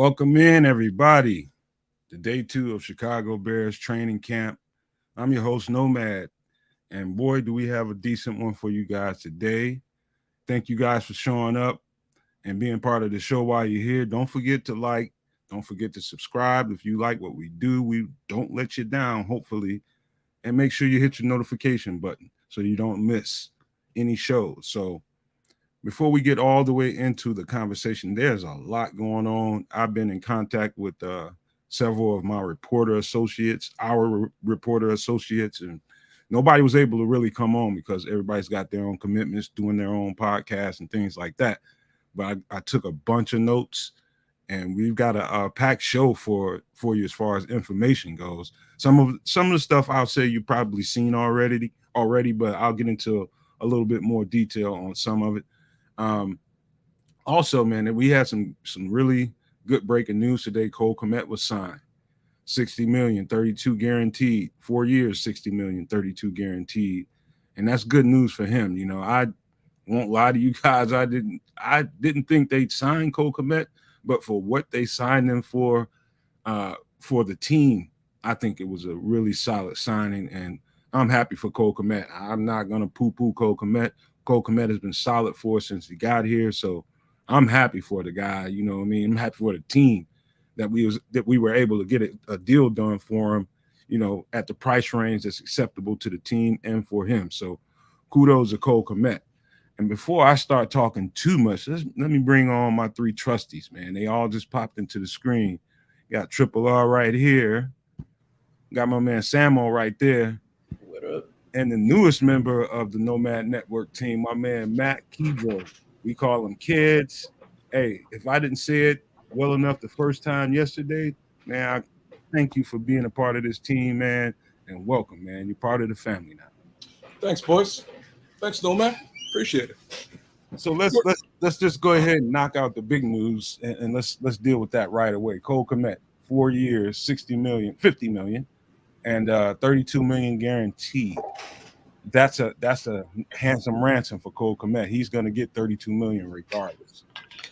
Welcome in, everybody, to day 2 of Chicago Bears training camp. I'm your host, Nomad, and boy, do we have a decent one for you guys today. Thank you guys for showing up and being part of the show while you're here. Don't forget to like, don't forget to subscribe. If you like what we do, we don't let you down, hopefully, and make sure you hit your notification button so you don't miss any shows. So, before we get all the way into the conversation, there's a lot going on. I've been in contact with several of my reporter associates, reporter associates, and nobody was able to really come on because everybody's got their own commitments, doing their own podcasts and things like that. But I took a bunch of notes, and we've got a packed show for you as far as information goes. Some of the stuff I'll say you've probably seen already, but I'll get into a little bit more detail on some of it. Also, man, we had some really good breaking news today. Cole Kmet was signed, 60 million, 32 guaranteed, 4 years, 60 million, 32 guaranteed, and that's good news for him. You know, I won't lie to you guys, I didn't think they'd sign Cole Kmet, but for what they signed him for the team, I think it was a really solid signing, and I'm happy for Cole Kmet. I'm not gonna poo-poo Cole Kmet. Cole Kmet has been solid for us since he got here, so I'm happy for the guy. You know what I mean? I'm happy for the team that we were able to get a deal done for him. You know, at the price range that's acceptable to the team and for him. So, kudos to Cole Kmet. And before I start talking too much, let me bring on my 3 trustees, man. They all just popped into the screen. Got Triple R right here. Got my man Samo right there. What up? And the newest member of the Nomad Network team, my man Matt Kedro. We call him Kids. Hey, if I didn't say it well enough the first time yesterday, man, I thank you for being a part of this team, man, and welcome, man. You're part of the family now. Thanks, boys. Thanks, Nomad. Appreciate it. So let's just go ahead and knock out the big news, and let's deal with that right away. Cole Kmet, 4 years, 50 million. And 32 million guaranteed. That's a handsome ransom for Cole Kmet. He's going to get 32 million regardless.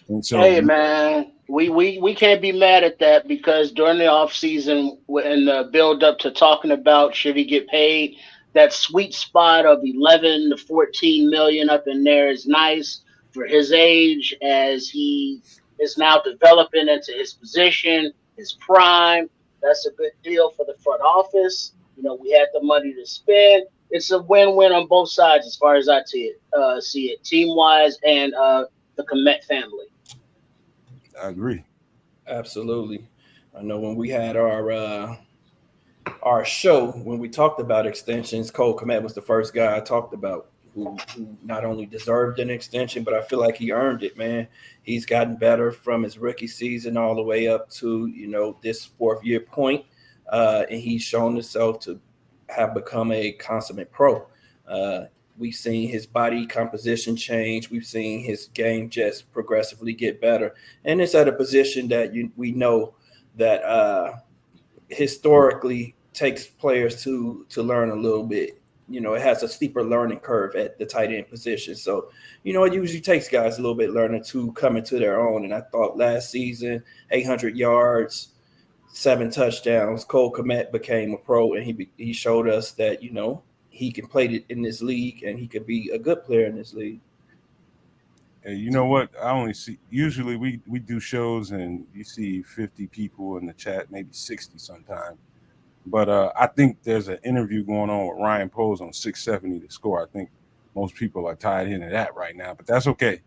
And so, hey man, we can't be mad at that because during the offseason and the build up to talking about should he get paid, that sweet spot of 11 to 14 million up in there is nice for his age as he is now developing into his position, his prime. That's a good deal for the front office. You know, we had the money to spend. It's a win-win on both sides as far as I see it team-wise and the Kmet family. I agree. Absolutely. I know when we had our show, when we talked about extensions, Cole Kmet was the first guy I talked about who not only deserved an extension, but I feel like he earned it, man. He's gotten better from his rookie season all the way up to, you know, this 4th year point. And he's shown himself to have become a consummate pro. We've seen his body composition change. We've seen his game just progressively get better. And it's at a position that we know that historically takes players to learn a little bit. You know, it has a steeper learning curve at the tight end position. So, you know, it usually takes guys a little bit learning to come into their own. And I thought last season, 800 yards, 7 touchdowns, Cole Kmet became a pro, and he showed us that, you know, he can play in this league and he could be a good player in this league. Hey, you know what? I only see, usually we do shows and you see 50 people in the chat, maybe 60 sometimes. But I think there's an interview going on with Ryan Poles on 670 to score. I think most people are tied into that right now, but that's okay.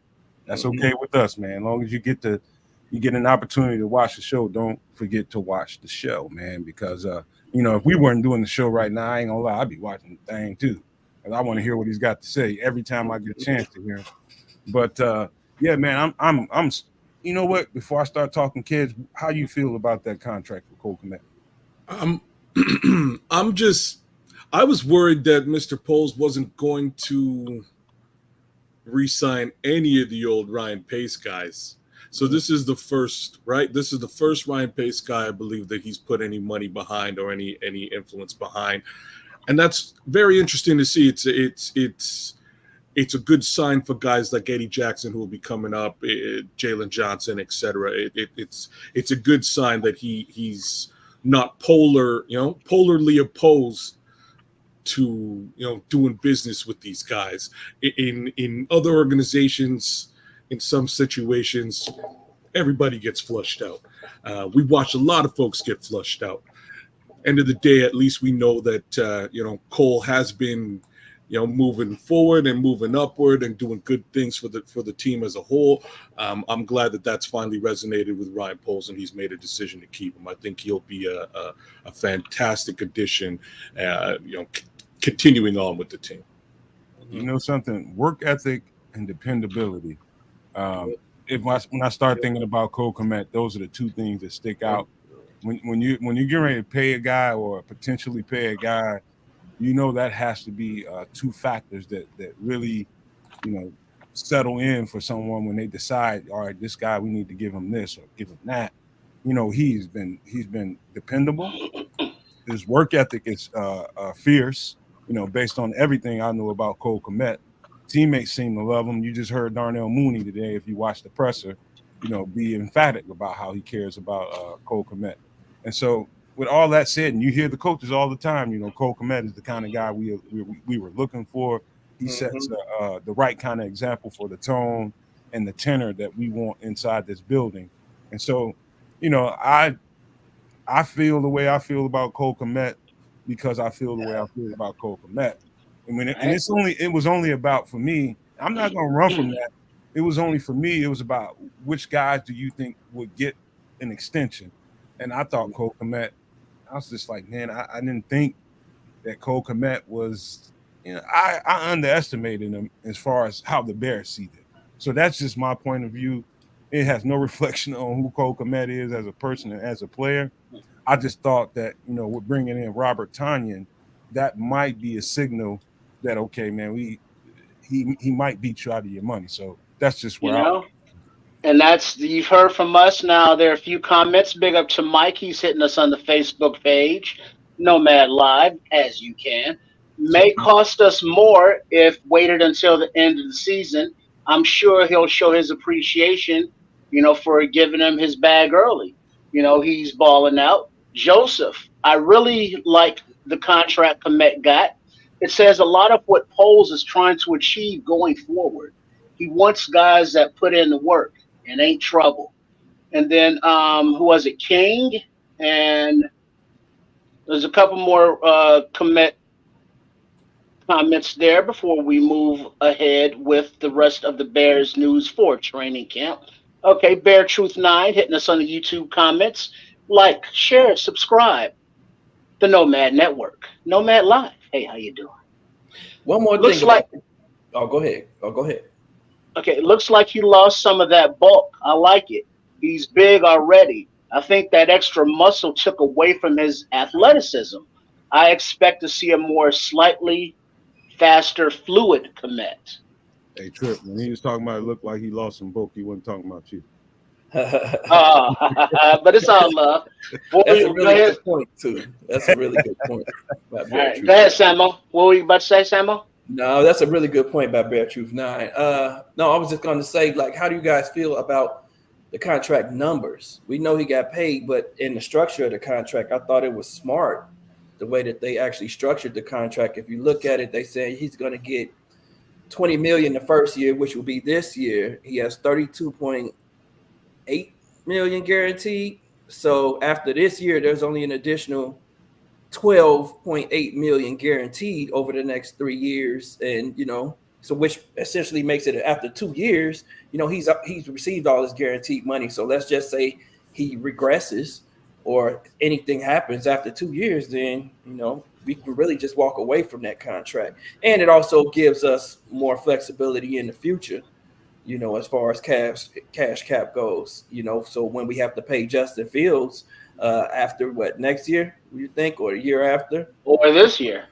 That's okay with us, man. As long as you get an opportunity to watch the show, don't forget to watch the show, man, because you know, if we weren't doing the show right now, I ain't gonna lie, I'd be watching the thing too. Because I want to hear what he's got to say every time I get a chance to hear him. But yeah, man, I'm you know what? Before I start talking kids, how you feel about that contract for Cole Kmet? I was worried that Mr. Poles wasn't going to re-sign any of the old Ryan Pace guys. So this is the first, right? This is the first Ryan Pace guy I believe that he's put any money behind or any influence behind, and that's very interesting to see. It's it's a good sign for guys like Eddie Jackson who will be coming up, Jalen Johnson, etc. It's a good sign that he's not polarly opposed to doing business with these guys. In other organizations, in some situations, everybody gets flushed out. We watch a lot of folks get flushed out. End of the day, at least we know that Cole has been moving forward and moving upward and doing good things for the team as a whole. I'm glad that that's finally resonated with Ryan Poles, and he's made a decision to keep him. I think he'll be a fantastic addition, continuing on with the team. You know something? Work ethic and dependability. When I start thinking about Cole Kmet, those are the two things that stick out. When you get ready to pay a guy or potentially pay a guy, that has to be two factors that really, settle in for someone when they decide, all right, this guy, we need to give him this or give him that. He's been dependable. His work ethic is fierce. Based on everything I know about Cole Kmet, teammates seem to love him. You just heard Darnell Mooney today, if you watch the presser, be emphatic about how he cares about Cole Kmet. And so, with all that said, and you hear the coaches all the time, Cole Kmet is the kind of guy we were looking for. He sets the right kind of example for the tone and the tenor that we want inside this building. And so, I feel the way I feel about Cole Kmet because I feel the way I feel about Cole Kmet. It was only about, for me, I'm not going to run from that. It was only for me. It was about which guys do you think would get an extension? And I thought Cole Kmet, I was just like, man, I didn't think that Cole Kmet was, I underestimated him as far as how the Bears see it. So that's just my point of view. It has no reflection on who Cole Kmet is as a person and as a player. I just thought that, with bringing in Robert Tonyan, that might be a signal that, okay, man, he might beat you out of your money. So that's just where And that's, you've heard from us now. There are a few comments. Big up to Mike. He's hitting us on the Facebook page, Nomad Live, as you can. May cost us more if waited until the end of the season. I'm sure he'll show his appreciation, for giving him his bag early. He's balling out. Joseph, I really like the contract Kmet got. It says a lot of what Poles is trying to achieve going forward. He wants guys that put in the work and ain't trouble. And then who was it? King, and there's a couple more comments there before we move ahead with the rest of the Bears news for training camp. Okay, Bear Truth 9 hitting us on the YouTube comments. Like, share, subscribe. The Nomad Network, Nomad Live. Hey, how you doing? One more looks thing. Go ahead. Okay, it looks like he lost some of that bulk. I like it. He's big already. I think that extra muscle took away from his athleticism. I expect to see a more slightly faster, fluid Kmet. Hey, Trip, when he was talking about it looked like he lost some bulk, he wasn't talking about you. But it's all love. That's a really good point, too. That's a really good point. All right, go ahead, Samo. What were you about to say, Samo? No, that's a really good point by Bear Truth 9. No, I was just going to say, how do you guys feel about the contract numbers? We know he got paid, but in the structure of the contract, I thought it was smart the way that they actually structured the contract. If you look at it, they say he's going to get $20 million the first year, which will be this year. He has $32.8 million guaranteed. So after this year, there's only an additional $12.8 million guaranteed over the next 3 years. And, so which essentially makes it after 2 years, he's received all his guaranteed money. So let's just say he regresses or anything happens after 2 years, then, we can really just walk away from that contract. And it also gives us more flexibility in the future, as far as cash cap goes, so when we have to pay Justin Fields after next year, you think, or the year after? Or this year.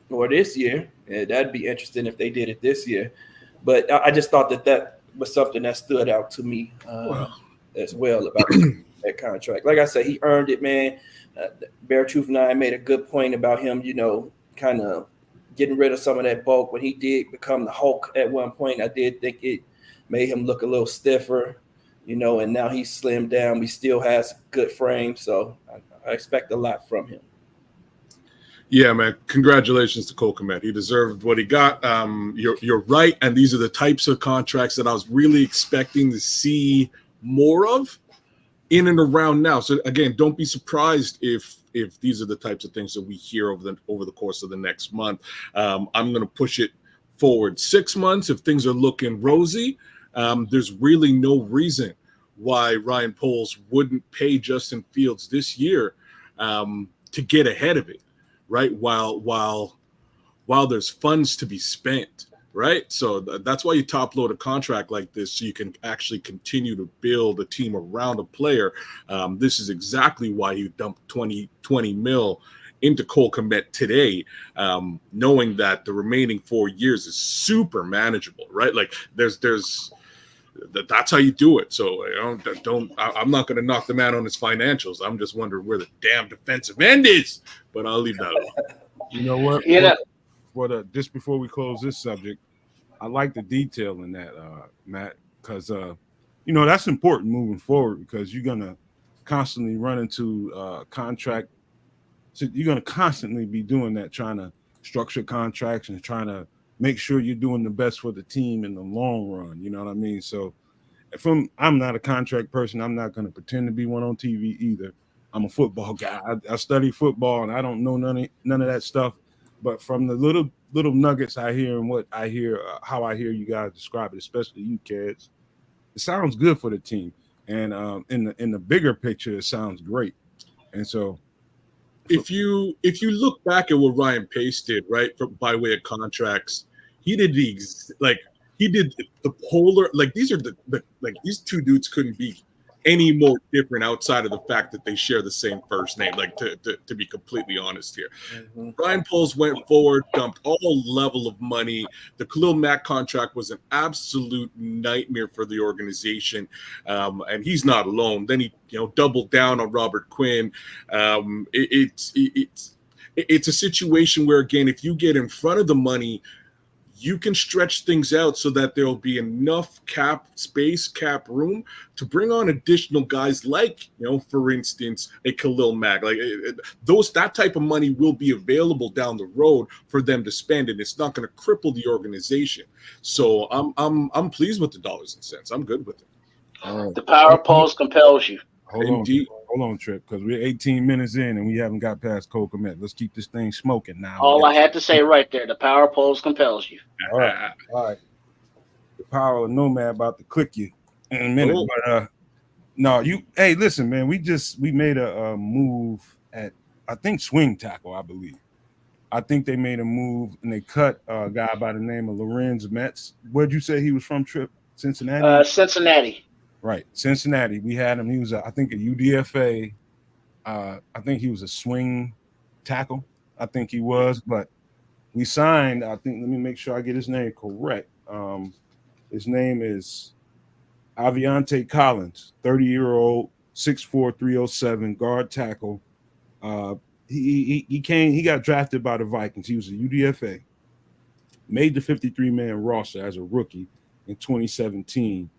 Yeah, that'd be interesting if they did it this year. But I just thought that was something that stood out to me as well about that contract. Like I said, he earned it, man. Bear Truth 9 made a good point about him, kind of getting rid of some of that bulk. When he did become the Hulk at one point, I did think it made him look a little stiffer, and now he's slimmed down. He still has good frame, so I expect a lot from him. Yeah, man. Congratulations to Cole Kmet. He deserved what he got. You're right, and these are the types of contracts that I was really expecting to see more of in and around now. So again, don't be surprised if these are the types of things that we hear over the course of the next month. I'm going to push it forward 6 months. If things are looking rosy, there's really no reason why Ryan Poles wouldn't pay Justin Fields this year to get ahead of it, right? While there's funds to be spent, right? So that's why you top load a contract like this, so you can actually continue to build a team around a player. This is exactly why you dumped 20 mil into Cole Kmet today, knowing that the remaining 4 years is super manageable, right? Like that's how you do it. So I'm not going to knock the man on his financials. I'm just wondering where the damn defensive end is, but I'll leave that alone. You know what? Just before we close this subject, I like the detail in that, Matt, because that's important moving forward, because you're gonna constantly run into contract. So you're gonna constantly be doing that, trying to structure contracts and trying to make sure you're doing the best for the team in the long run. You know what I mean? So I'm not a contract person. I'm not going to pretend to be one on TV either. I'm a football guy. I study football, and I don't know none of that stuff. But from the little nuggets I hear and what I hear, how I hear you guys describe it, especially you kids, it sounds good for the team. And in the bigger picture, it sounds great. And so, if you look back at what Ryan Pace did, right, by way of contracts, he did the polar, like these are these two dudes couldn't be any more different outside of the fact that they share the same first name, like to be completely honest here. Mm-hmm. Ryan Poles went forward, dumped all level of money. The Khalil Mack contract was an absolute nightmare for the organization, and he's not alone. Then he doubled down on Robert Quinn. It's a situation where, again, if you get in front of the money, you can stretch things out so that there'll be enough cap space, cap room to bring on additional guys like, for instance, a Khalil Mack. Like that type of money will be available down the road for them to spend, and it's not going to cripple the organization. So I'm pleased with the dollars and cents. I'm good with it. The power of Poles compels you. Hold on, Trip, because we're 18 minutes in and we haven't got past Cole Kmet. Let's keep this thing smoking now. All I had to say right there, the power of Poles compels you. All right. The power of Nomad about to click you in a minute. But hey, listen, man, we made a move at, I think, swing tackle, I believe. I think they made a move and they cut a guy by the name of Lorenz Metz. Where'd you say he was from, Trip? Cincinnati? Cincinnati. Right, Cincinnati. We had him. He was, I think, a UDFA. I think he was a swing tackle. I think he was, but we signed. I think. Let me make sure I get his name correct. His name is Aviante Collins, 30-year-old, 6'4", 307, guard tackle. He got drafted by the Vikings. He was a UDFA. Made the 53-man roster as a rookie in 2017.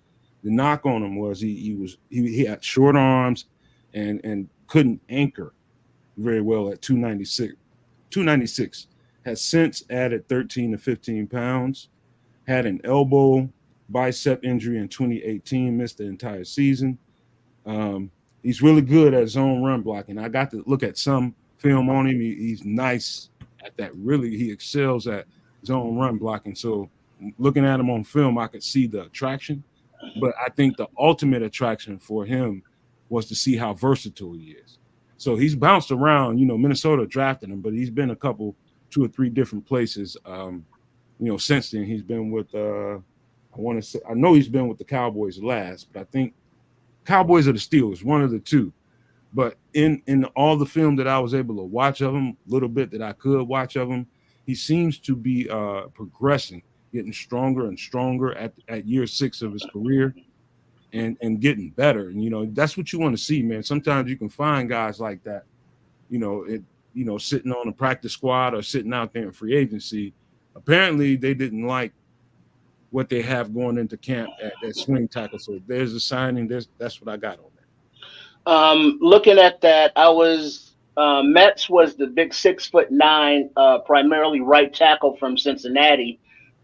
The knock on him was he had short arms and couldn't anchor very well at 296. 296. Has since added 13 to 15 pounds. Had an elbow bicep injury in 2018, missed the entire season. He's really good at zone run blocking. I got to look at some film on him. He's nice at that. Really, he excels at zone run blocking. So looking at him on film, I could see the attraction. But I think the ultimate attraction for him was to see how versatile he is. So he's bounced around. Minnesota drafted him, but he's been 2 or 3 different places. Since then he's been with. I know he's been with the Cowboys last, but I think Cowboys or the Steelers, one of the two. But in all the film that I was able to watch of him, little bit that I could watch of him, he seems to be progressing. Getting stronger and stronger at year 6 of his career and getting better. And, that's what you want to see, man. Sometimes you can find guys like that, sitting on a practice squad or sitting out there in free agency. Apparently, they didn't like what they have going into camp at swing tackle. So there's a signing. That's what I got on that. Looking at that, I was Metz was the big 6'9", primarily right tackle from Cincinnati,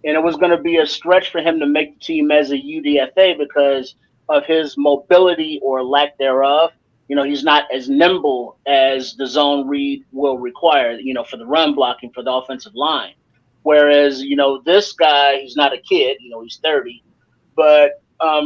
and it was going to be a stretch for him to make the team as a UDFA because of his mobility or lack thereof. He's not as nimble as the zone read will require. For the run blocking for the offensive line. Whereas this guy, he's not a kid. He's 30, but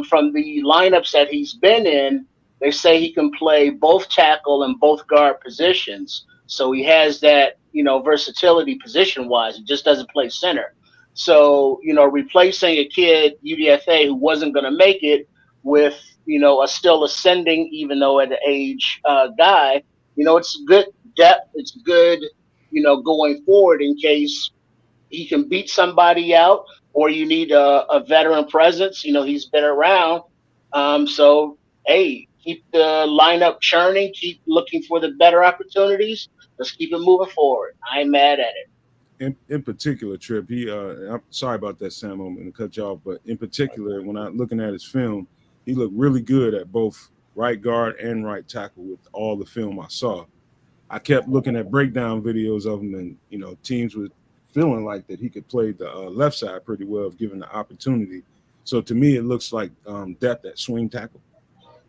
from the lineups that he's been in, they say he can play both tackle and both guard positions. So he has that, versatility position wise. He just doesn't play center. So, replacing a kid, UDFA, who wasn't going to make it with, a still ascending, even though at the age guy, it's good depth. It's good, going forward in case he can beat somebody out or you need a veteran presence. He's been around. So, hey, keep the lineup churning, keep looking for the better opportunities. Let's keep it moving forward. I ain't mad at it. In particular, Trip, I'm sorry about that, Sam, I'm going to cut you off, but in particular, when I'm looking at his film, he looked really good at both right guard and right tackle with all the film I saw. I kept looking at breakdown videos of him, and, teams were feeling like that he could play the left side pretty well if given the opportunity. So to me, it looks like depth at swing tackle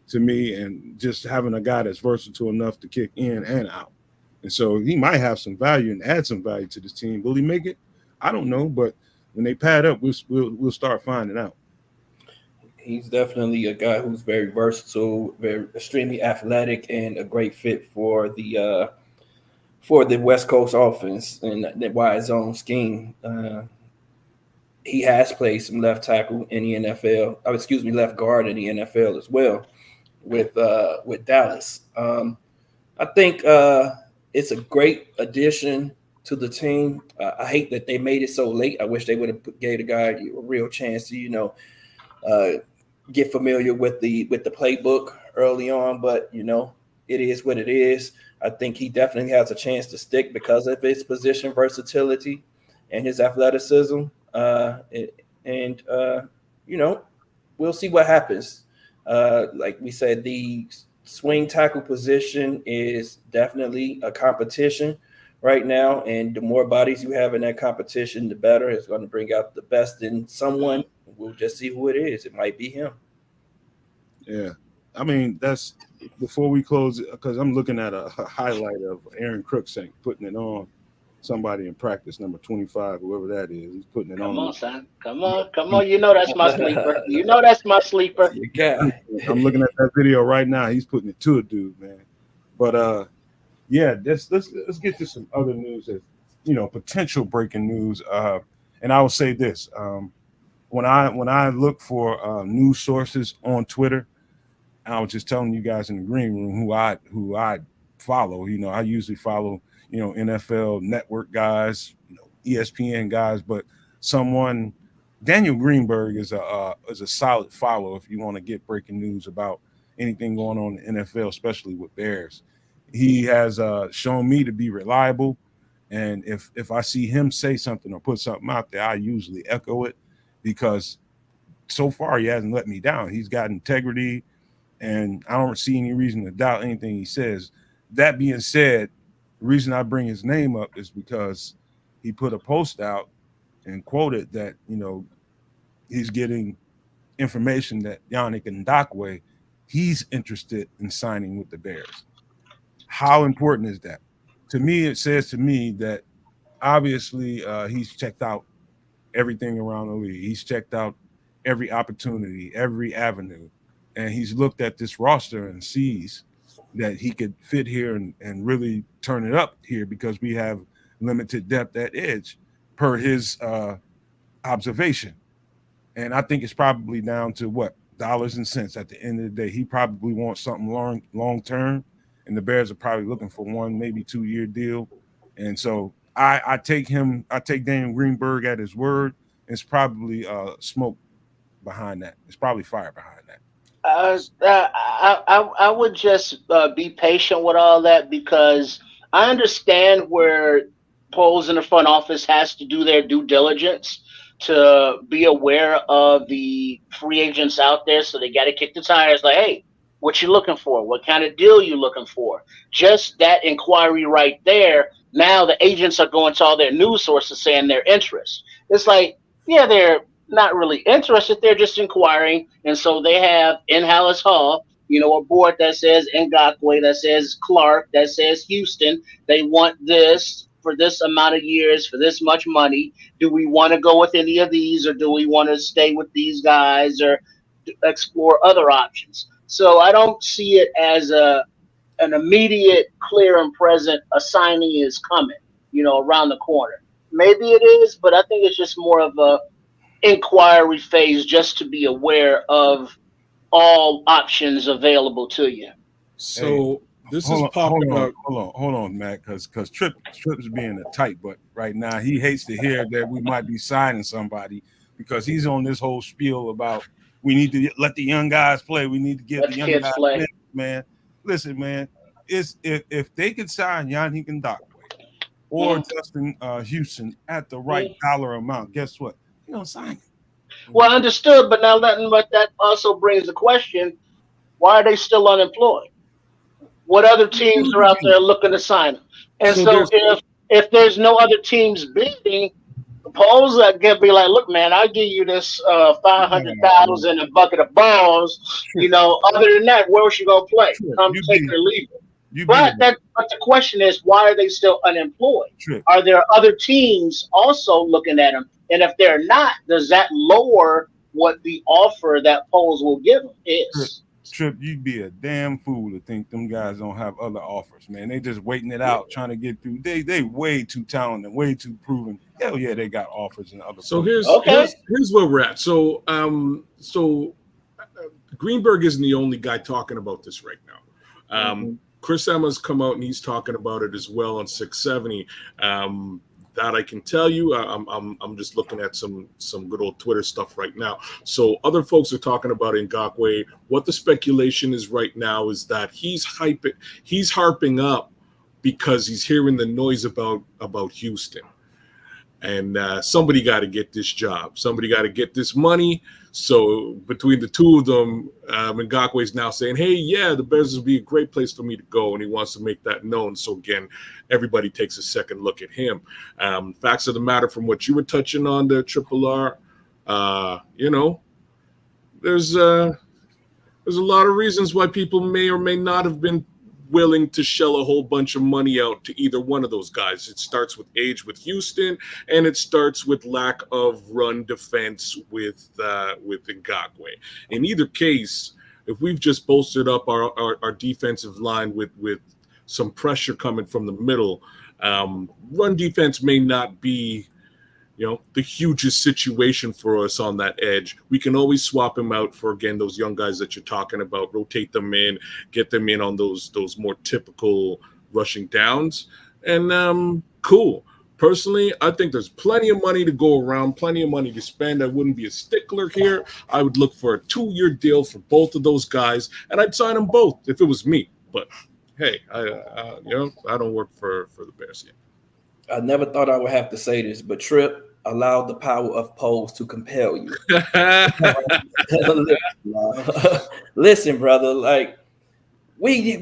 to me, and just having a guy that's versatile enough to kick in and out. And so he might have some value and add some value to this team. Will he make it? I don't know, but when they pad up, we'll start finding out. He's definitely a guy who's very versatile, very extremely athletic, and a great fit for the West Coast offense and the wide zone scheme. He has played some left tackle in the NFL. Left guard in the NFL as well with Dallas. I think it's a great addition to the team. I hate that they made it so late. I wish they would have gave the guy a real chance to, get familiar with the playbook early on. But it is what it is. I think he definitely has a chance to stick because of his position versatility and his athleticism. We'll see what happens. Like we said, the swing tackle position is definitely a competition right now, and the more bodies you have in that competition, the better. It's going to bring out the best in someone. We'll just see who it is. It might be him. Yeah. I mean, that's before we close, because I'm looking at a highlight of Aaron Crookshank putting it on somebody in practice, number 25, whoever that is. He's putting it on. Come on, son. Come on. That's my sleeper. That's my sleeper. You got. I'm looking at that video right now. He's putting it to a dude, man. But yeah, let's get to some other news that's potential breaking news. And I will say this: when I look for news sources on Twitter, I was just telling you guys in the green room who I follow. I usually follow NFL Network guys, ESPN guys, but Daniel Greenberg is a solid follow if you want to get breaking news about anything going on in the NFL, especially with Bears. He has shown me to be reliable, and if I see him say something or put something out there, I usually echo it because so far he hasn't let me down. He's got integrity, and I don't see any reason to doubt anything he says. That being said, the reason I bring his name up is because he put a post out and quoted that, he's getting information that Yannick Ngakoue, he's interested in signing with the Bears. How important is that? To me, it says to me that obviously he's checked out everything around the league. He's checked out every opportunity, every avenue, and he's looked at this roster and sees that he could fit here and really turn it up here because we have limited depth at edge per his observation. And I think it's probably down to what? Dollars and cents at the end of the day. He probably wants something long term, and the Bears are probably looking for 1, maybe 2-year deal. And so I take Daniel Greenberg at his word. It's probably smoke behind that. It's probably fire behind that. I would just be patient with all that because I understand where Poles in the front office has to do their due diligence to be aware of the free agents out there. So they got to kick the tires like, hey, what you looking for? What kind of deal you looking for? Just that inquiry right there. Now the agents are going to all their news sources saying their interest. It's like, yeah, they're not really interested. They're just inquiring. And so they have in Hallis Hall, a board that says Ngakwe, that says Clark, that says Houston. They want this for this amount of years, for this much money. Do we want to go with any of these, or do we want to stay with these guys, or explore other options? So I don't see it as an immediate, clear and present assigning is coming, around the corner. Maybe it is, but I think it's just more of a inquiry phase, just to be aware of all options available to you. So this is popping up. Hold on, Matt, because Tripp's being a tight butt right now. He hates to hear that we might be signing somebody because he's on this whole spiel about we need to let the young guys play. We need to give the young guys play. Man. Listen, man, if they could sign Yannick Ngakwe or Justin Houston at the right dollar amount, guess what? They're gonna sign him. Well, understood, but now that also brings the question: why are they still unemployed? What other teams are out there looking to sign them? And so if there's no other teams bidding, Poles can be like, look, man, I'll give you this $500,000 a bucket of balls. Other than that, where else you gonna play? Come take it or leave it. But the question is, why are they still unemployed? Are there other teams also looking at them? And if they're not, does that lower what the offer that Poles will give them is? Trip, you'd be a damn fool to think them guys don't have other offers, man. They just waiting it out, trying to get through. They way too talented, way too proven. Hell yeah, they got offers in other. So here's where we're at. So Greenberg isn't the only guy talking about this right now. Chris Emma's come out and he's talking about it as well on 670. That I can tell you. I'm just looking at some good old Twitter stuff right now. So other folks are talking about Ngakwe. What the speculation is right now is that he's harping up because he's hearing the noise about Houston. And somebody got to get this job. Somebody got to get this money. So between the two of them, Ngakwe is now saying, hey, yeah, the Bears would be a great place for me to go. And he wants to make that known. So, again, everybody takes a second look at him. Facts of the matter from what you were touching on there, Triple R, there's a lot of reasons why people may or may not have been willing to shell a whole bunch of money out to either one of those guys. It starts with age with Houston, and it starts with lack of run defense with Ngakwe. In either case, if we've just bolstered up our defensive line with some pressure coming from the middle, run defense may not be the hugest situation for us on that edge. We can always swap him out for, again, those young guys that you're talking about, rotate them in, get them in on those more typical rushing downs. And cool. Personally, I think there's plenty of money to go around, plenty of money to spend. I wouldn't be a stickler here. I would look for a 2-year deal for both of those guys, and I'd sign them both if it was me. But hey, I don't work for the Bears yet. I never thought I would have to say this, but Tripp, allow the power of Poles to compel you. Listen, brother, like we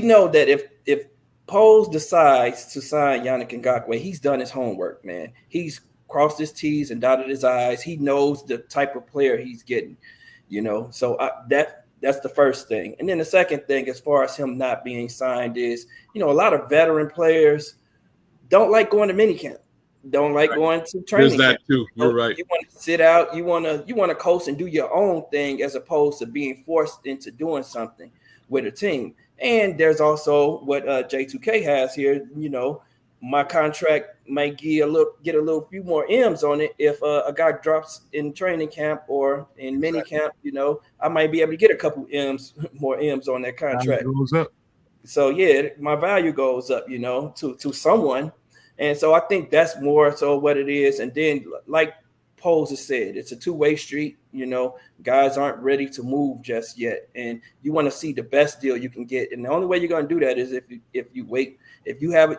know that if Poles decides to sign Yannick Ngakwe, he's done his homework, man. He's crossed his T's and dotted his I's. He knows the type of player he's getting, So that's the first thing. And then the second thing, as far as him not being signed, is a lot of veteran players don't like going to minicamp. Don't like going to training. There's that too. You're right. You want to sit out. You want to coast and do your own thing as opposed to being forced into doing something with a team. And there's also what J2K has here. My contract might get a little few more M's on it if a guy drops in training camp or in mini camp. I might be able to get a couple more M's on that contract. Goes up. So yeah, my value goes up. To someone. And so I think that's more so what it is. And then, like Poles has said, it's a two-way street. You know, guys aren't ready to move just yet, and you want to see the best deal you can get. And the only way you're going to do that is if you wait. If you have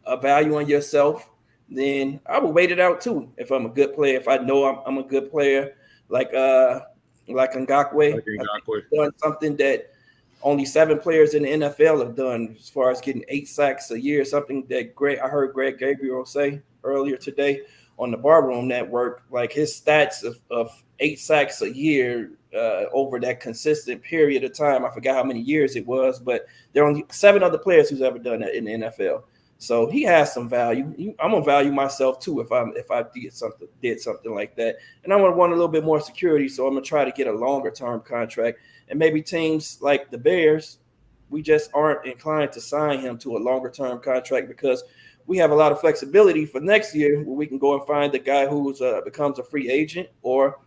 a value on yourself, then I will wait it out too. If I'm a good player, if I know I'm a good player, like Ngakwe, Like I think Ngakwe. he's done something that only 7 players in the NFL have done, as far as getting 8 sacks a year. Something that I heard Greg Gabriel say earlier today on the Barroom Network. Like his stats of 8 sacks a year over that consistent period of time. I forgot how many years it was, but there are only 7 other players who's ever done that in the NFL. So he has some value. I'm gonna value myself too if I did something like that, and I'm gonna want a little bit more security. So I'm gonna try to get a longer term contract, and maybe teams like the Bears, we just aren't inclined to sign him to a longer term contract because we have a lot of flexibility for next year where we can go and find the guy who's becomes a free agent, or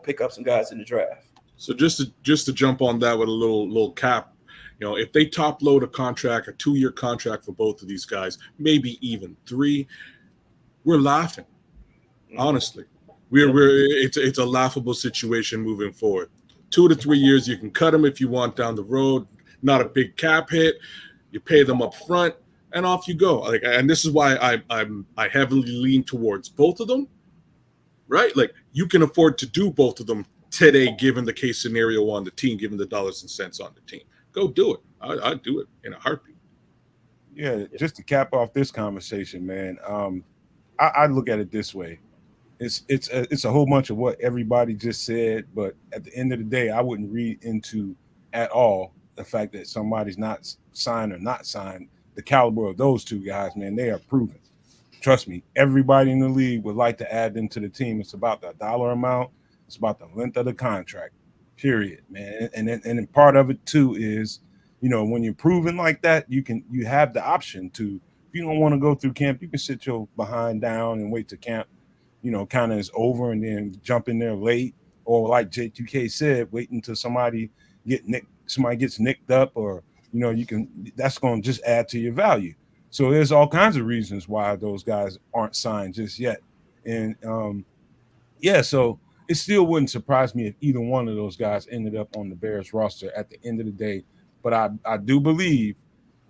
pick up some guys in the draft. So just to jump on that with a little cap. If they top load a contract, a 2-year contract for both of these guys, maybe even 3, we're laughing. Honestly, it's a laughable situation moving forward. 2 to 3 years, you can cut them if you want down the road. Not a big cap hit. You pay them up front, and off you go. And this is why I heavily lean towards both of them. Right? Like you can afford to do both of them today, given the case scenario on the team, given the dollars and cents on the team. Go do it. I'd do it in a heartbeat. Yeah, just to cap off this conversation, man. I look at it this way: it's a whole bunch of what everybody just said, but at the end of the day, I wouldn't read into at all the fact that somebody's not signed or not signed. The caliber of those 2 guys, man, they are proven. Trust me, everybody in the league would like to add them to the team. It's about the dollar amount. It's about the length of the contract. Period, man. And part of it too is, when you're proven like that, you have the option to, if you don't want to go through camp, you can sit your behind down and wait till camp, kind of is over and then jump in there late, or like J2K said, wait until somebody gets nicked up, or that's going to just add to your value. So there's all kinds of reasons why those guys aren't signed just yet, and so. It still wouldn't surprise me if either one of those guys ended up on the Bears roster at the end of the day. But I do believe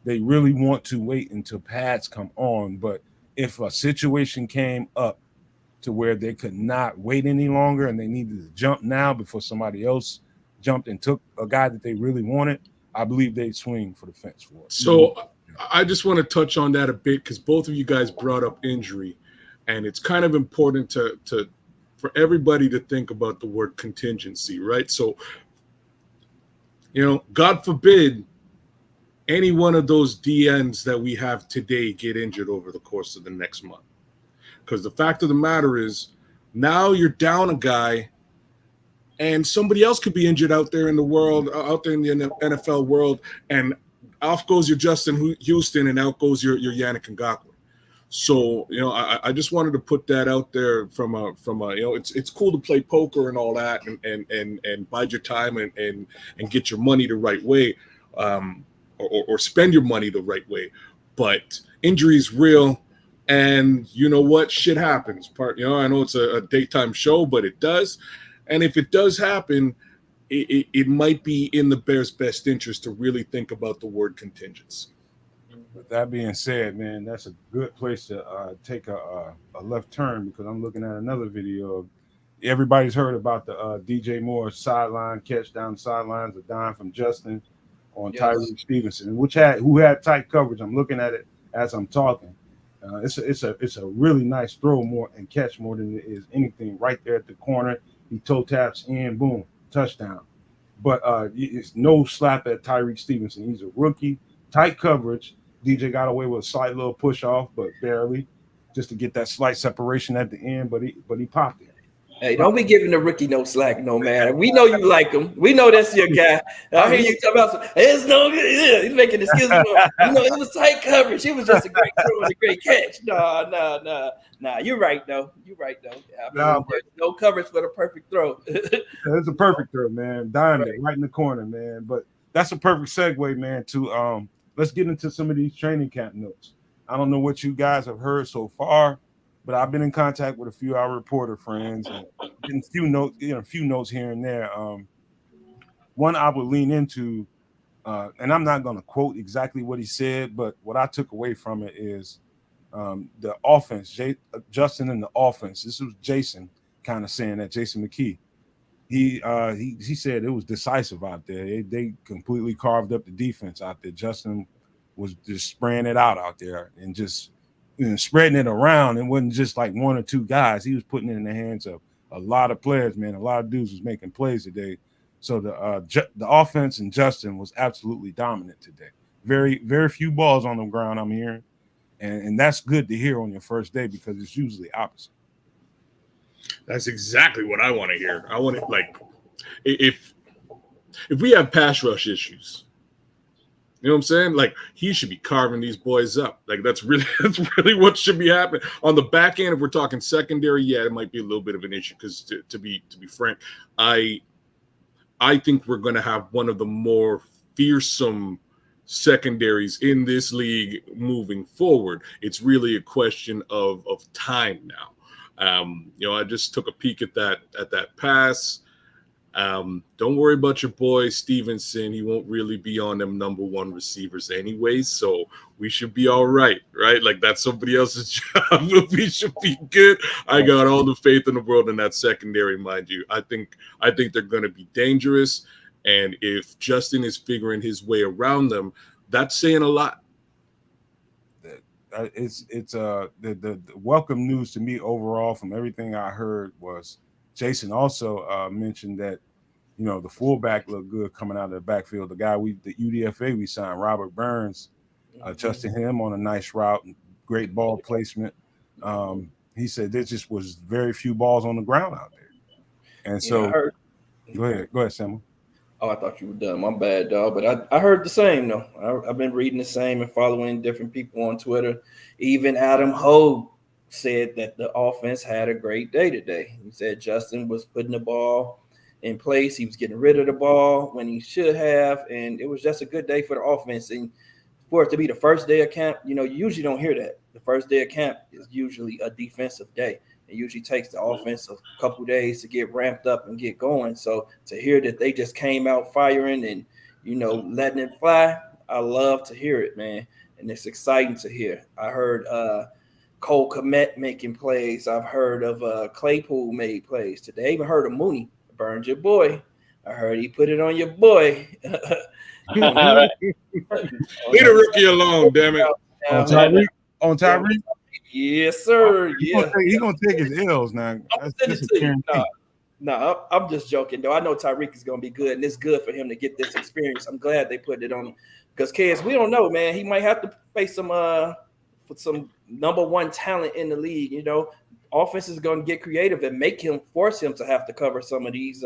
they really want to wait until pads come on. But if a situation came up to where they could not wait any longer and they needed to jump now before somebody else jumped and took a guy that they really wanted, I believe they'd swing for the fence for it. So I just want to touch on that a bit because both of you guys brought up injury, and it's kind of important to for everybody to think about the word contingency, right? So, God forbid any one of those DNs that we have today get injured over the course of the next month. Because the fact of the matter is, now you're down a guy and somebody else could be injured out there in the world, out there in the NFL world, and off goes your Justin Houston and out goes your Yannick Ngakoue. So, I just wanted to put that out there from a it's cool to play poker and all that and bide your time and get your money the right way, or spend your money the right way. But injury is real, and you know what? Shit happens. I know it's a daytime show, but it does. And if it does happen, it might be in the Bears' best interest to really think about the word contingency. With that being said, man, that's a good place to take a left turn, because I'm looking at another video of everybody's heard about the DJ Moore sideline catch down the sidelines, a dime from Justin on Tyreek Stevenson, who had tight coverage. I'm looking at it as I'm talking. It's a really nice throw more and catch more than it is anything right there at the corner. He toe taps in, boom, touchdown. But it's no slap at Tyreek Stevenson. He's a rookie, tight coverage. DJ got away with a slight little push off, but barely, just to get that slight separation at the end. But he popped it. Hey, don't be giving the rookie no slack, no man. We know you like him. We know that's your guy. I hear you talk about it's no good. Yeah, he's making excuses. It was tight coverage. It was just a great throw and a great catch. Nah. You're right though. No coverage for the perfect throw. It's a perfect throw, man. Diamond right in the corner, man. But that's a perfect segue, man, to let's get into some of these training camp notes. I don't know what you guys have heard so far, but I've been in contact with a few of our reporter friends, and a few notes, a few notes here and there. One I would lean into, and I'm not going to quote exactly what he said, but what I took away from it is the offense, Justin and the offense. This was Jason kind of saying that, Jason McKee. He said it was decisive out there. They completely carved up the defense out there. Justin was just spraying it out there and just spreading it around. It wasn't just like one or two guys. He was putting it in the hands of a lot of players, man. A lot of dudes was making plays today. So the offense and Justin was absolutely dominant today. Very, very few balls on the ground, I'm hearing. And that's good to hear on your first day because it's usually opposite. That's exactly what I want to hear. I want it like if we have pass rush issues, you know what I'm saying? Like he should be carving these boys up. Like that's really what should be happening on the back end. If we're talking secondary, yeah, it might be a little bit of an issue because to be frank, I think we're going to have one of the more fearsome secondaries in this league moving forward. It's really a question of time now. I just took a peek at that pass. Don't worry about your boy Stevenson. He won't really be on them number one receivers anyways, so we should be all right? Like that's somebody else's job. We should be good. I got all the faith in the world in that secondary, mind you. I think they're going to be dangerous, and if Justin is figuring his way around them, that's saying a lot. It's the welcome news to me overall from everything I heard was Jason also mentioned that the fullback looked good coming out of the backfield. The guy the UDFA we signed, Robert Burns, trusting him on a nice route, great ball placement. He said there just was very few balls on the ground out there, and so go ahead, Samuel. Oh, I thought you were done. My bad, dog. But I heard the same, though. I've been reading the same and following different people on Twitter. Even Adam Hogue said that the offense had a great day today. He said Justin was putting the ball in place. He was getting rid of the ball when he should have. And it was just a good day for the offense. And for it to be the first day of camp, you usually don't hear that. The first day of camp is usually a defensive day. It usually takes the offense a couple days to get ramped up and get going. So to hear that they just came out firing and, letting it fly, I love to hear it, man. And it's exciting to hear. I heard Cole Kmet making plays. I've heard of Claypool made plays. Today, I even heard of Mooney. Burned your boy. I heard he put it on your boy. Leave the rookie alone, damn it. On Tyreek? Yes, sir. He's gonna take his L's now. No, I'm just joking, though. I know Tyreek is gonna be good, and it's good for him to get this experience. I'm glad they put it on him because, kids, we don't know, man. He might have to face some number one talent in the league. Offense is gonna get creative and force him to have to cover some of these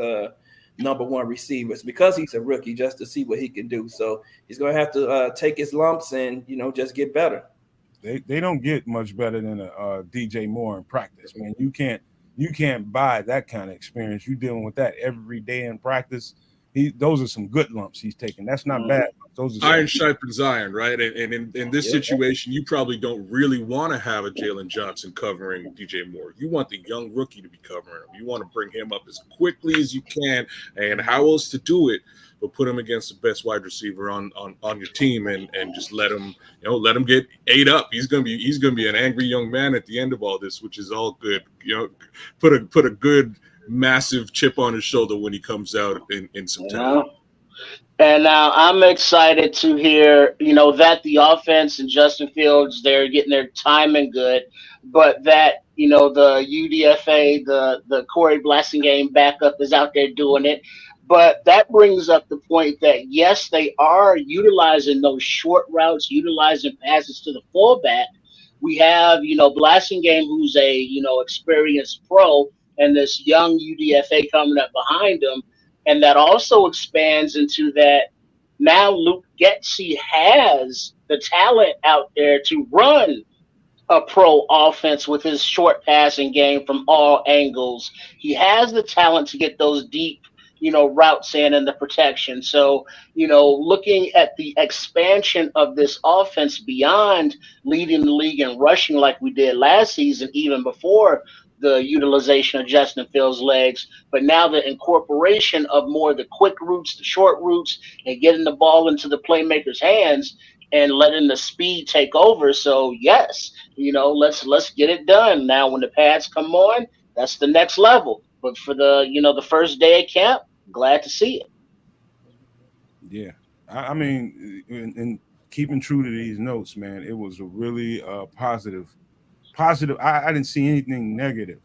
number one receivers because he's a rookie, just to see what he can do. So he's gonna have to take his lumps and just get better. They don't get much better than a DJ Moore in practice, man. You can't buy that kind of experience. You're dealing with that every day in practice. Those are some good lumps he's taking. That's not bad. Those are iron sharpens iron, right? And in this situation, you probably don't really want to have a Jalen Johnson covering DJ Moore. You want the young rookie to be covering him. You want to bring him up as quickly as you can. And how else to do it but put him against the best wide receiver on your team and just let him get ate up. He's gonna be an angry young man at the end of all this, which is all good. Put a good massive chip on his shoulder when he comes out in September. And now I'm excited to hear, that the offense and Justin Fields, they're getting their timing good, but that, the UDFA, the Corey Blasingame backup is out there doing it. But that brings up the point that, yes, they are utilizing those short routes, utilizing passes to the fullback. We have, Blasingame, who's a, experienced pro, and this young UDFA coming up behind him. And that also expands into that now Luke Getsy has the talent out there to run a pro offense with his short passing game from all angles. He has the talent to get those deep, routes in and the protection. So, looking at the expansion of this offense beyond leading the league in rushing like we did last season, even before the utilization of Justin Fields' legs, but now the incorporation of more of the quick routes, the short routes, and getting the ball into the playmakers' hands and letting the speed take over. So yes, let's get it done. Now when the pads come on, that's the next level. But for the first day of camp, glad to see it. Yeah, I mean, in keeping true to these notes, man, it was a really positive. Positive. I didn't see anything negative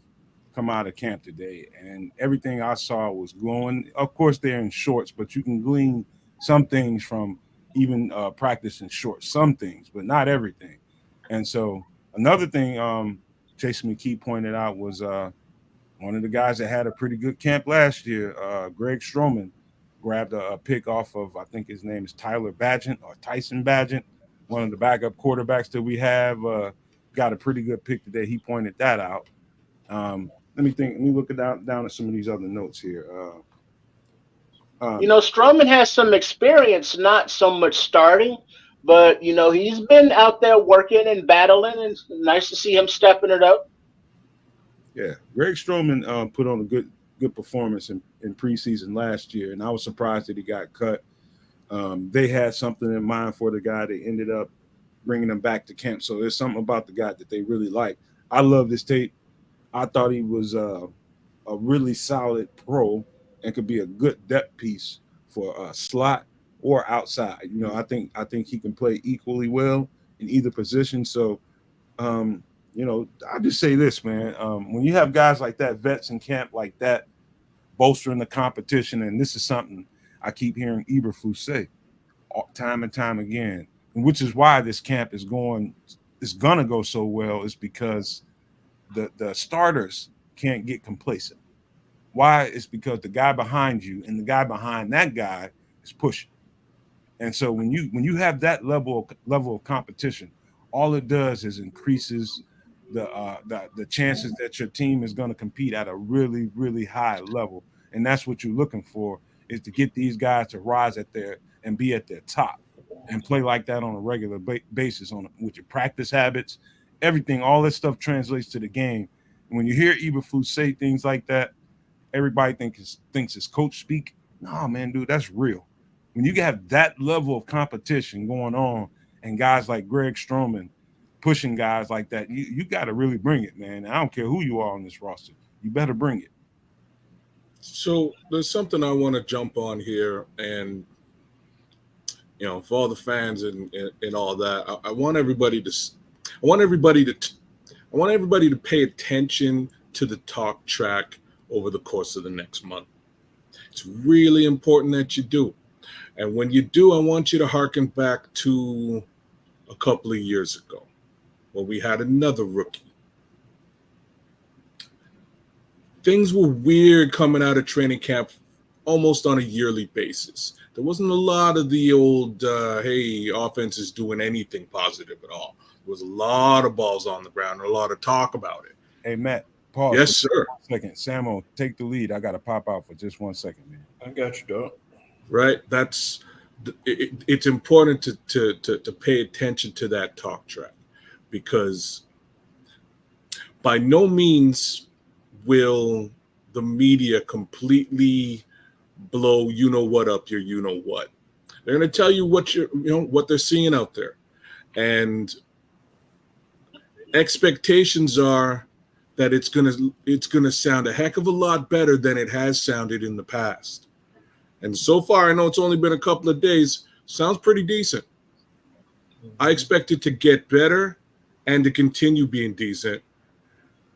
come out of camp today, and everything I saw was glowing. Of course, they're in shorts, but you can glean some things from even practice in shorts, some things, but not everything. And so another thing, Jason McKee pointed out was one of the guys that had a pretty good camp last year, Greg Stroman, grabbed a pick off of, I think his name is Tyler Badgett or Tyson Badgett, one of the backup quarterbacks that we have. Got a pretty good pick today. He pointed that out. Let me think. Let me look it down at some of these other notes here. Stroman has some experience, not so much starting, but he's been out there working and battling, and it's nice to see him stepping it up. Yeah, Greg Stroman put on a good performance in preseason last year, and I was surprised that he got cut. They had something in mind for the guy. They ended up bringing him back to camp. So there's something about the guy that they really like. I love this tape. I thought he was a really solid pro and could be a good depth piece for a slot or outside. I think he can play equally well in either position. So, I'll just say this, man. When you have guys like that, vets in camp like that, bolstering the competition, and this is something I keep hearing Eberflus say time and time again, and which is why this camp is gonna go so well, is because the starters can't get complacent. Why? It's because the guy behind you and the guy behind that guy is pushing. And so when you have that level of competition, all it does is increases the chances that your team is going to compete at a really, really high level. And that's what you're looking for, is to get these guys to rise and be at their top and play like that on a regular basis with your practice habits, everything. All this stuff translates to the game. And when you hear Eberflus say things like that, everybody thinks it's coach speak. No, man, dude, that's real. When you have that level of competition going on and guys like Greg Stroman pushing guys like that, you got to really bring it, man. I don't care who you are on this roster. You better bring it. So there's something I want to jump on here, and for all the fans and all that, I want everybody to pay attention to the talk track over the course of the next month. It's really important that you do. And when you do, I want you to hearken back to a couple of years ago when we had another rookie. Things were weird coming out of training camp almost on a yearly basis. There wasn't a lot of the old, hey, offense is doing anything positive at all. There was a lot of balls on the ground and a lot of talk about it. Hey, Matt, pause. Yes, sir. 1 second. Samo, take the lead. I got to pop out for just 1 second, man. I got you, dog. Right? It's important to pay attention to that talk track, because by no means will the media completely blow what up your what. They're going to tell you what they're seeing out there, and expectations are that it's gonna sound a heck of a lot better than it has sounded in the past. And so far, I know it's only been a couple of days, sounds pretty decent. I expect it to get better and to continue being decent.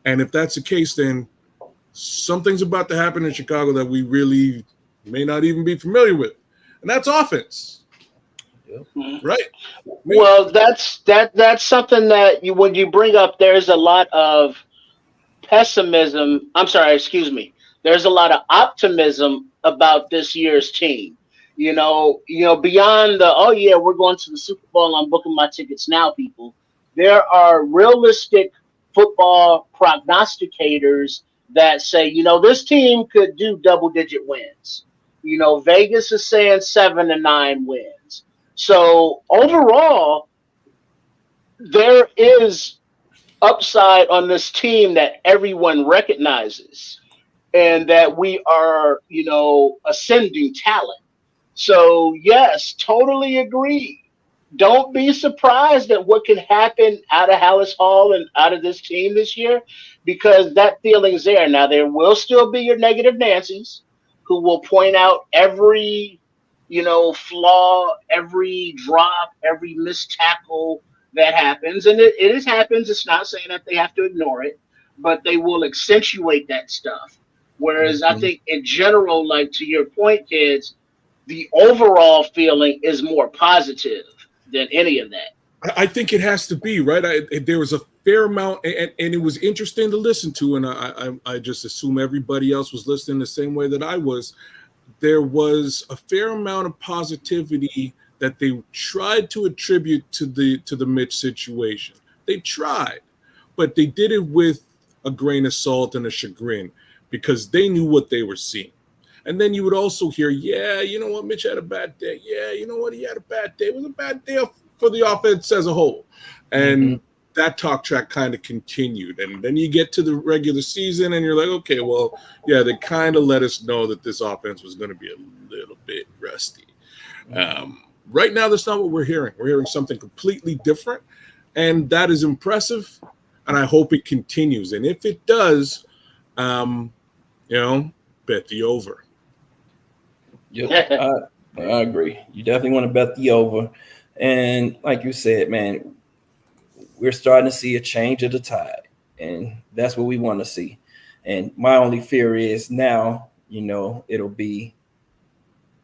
And if that's the case, then something's about to happen in Chicago that we really may not even be familiar with. And that's offense. Yep. Right? Well, that's something that when you bring up, there's a lot of pessimism. I'm sorry, excuse me. There's a lot of optimism about this year's team. Beyond the, we're going to the Super Bowl, I'm booking my tickets now, people. There are realistic football prognosticators that say, this team could do double-digit wins. Vegas is saying 7 to 9 wins. So overall, there is upside on this team that everyone recognizes, and that we are, ascending talent. So yes, totally agree. Don't be surprised at what can happen out of Hallis Hall and out of this team this year, because that feeling's there. Now there will still be your negative Nancy's who will point out every, flaw, every drop, every missed tackle that happens, and it is happens. It's not saying that they have to ignore it, but they will accentuate that stuff. Whereas I Mhm. think in general, like to your point, kids, the overall feeling is more positive than any of that. I think it has to be right. There was a fair amount, and it was interesting to listen to, and I just assume everybody else was listening the same way that I was. There was a fair amount of positivity that they tried to attribute to the Mitch situation. They tried, but they did it with a grain of salt and a chagrin because they knew what they were seeing. And then you would also hear, yeah, you know what, Mitch had a bad day. Yeah, you know what, he had a bad day. It was a bad day for the offense as a whole. And that talk track kind of continued. And then you get to the regular season and you're like, okay, well, yeah, they kind of let us know that this offense was going to be a little bit rusty. Right now, that's not what we're hearing. We're hearing something completely different. And that is impressive. And I hope it continues. And if it does, bet the over. Yep, I agree. You definitely want to bet the over. And like you said, man, we're starting to see a change of the tide. And that's what we want to see. And my only fear is now, it'll be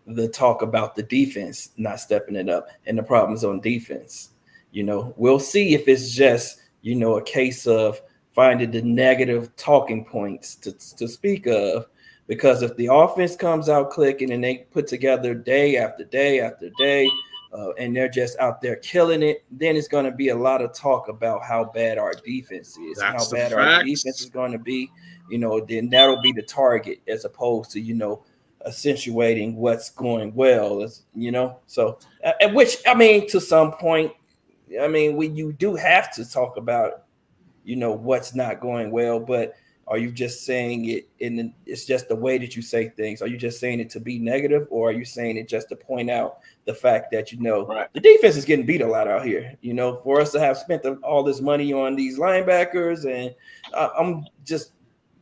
the talk about the defense not stepping it up and the problems on defense. We'll see if it's just, a case of finding the negative talking points to speak of. Because if the offense comes out clicking and they put together day after day after day, and they're just out there killing it, then it's going to be a lot of talk about how bad our defense is and how That's the bad our defense facts. is going to be. Then that'll be the target as opposed to, accentuating what's going well, So, which, to some point, when you do have to talk about, what's not going well, but are you just saying it it's just the way that you say things? Are you just saying it to be negative, or are you saying it just to point out the fact that, Right. the defense is getting beat a lot out here, for us to have spent all this money on these linebackers, and I'm just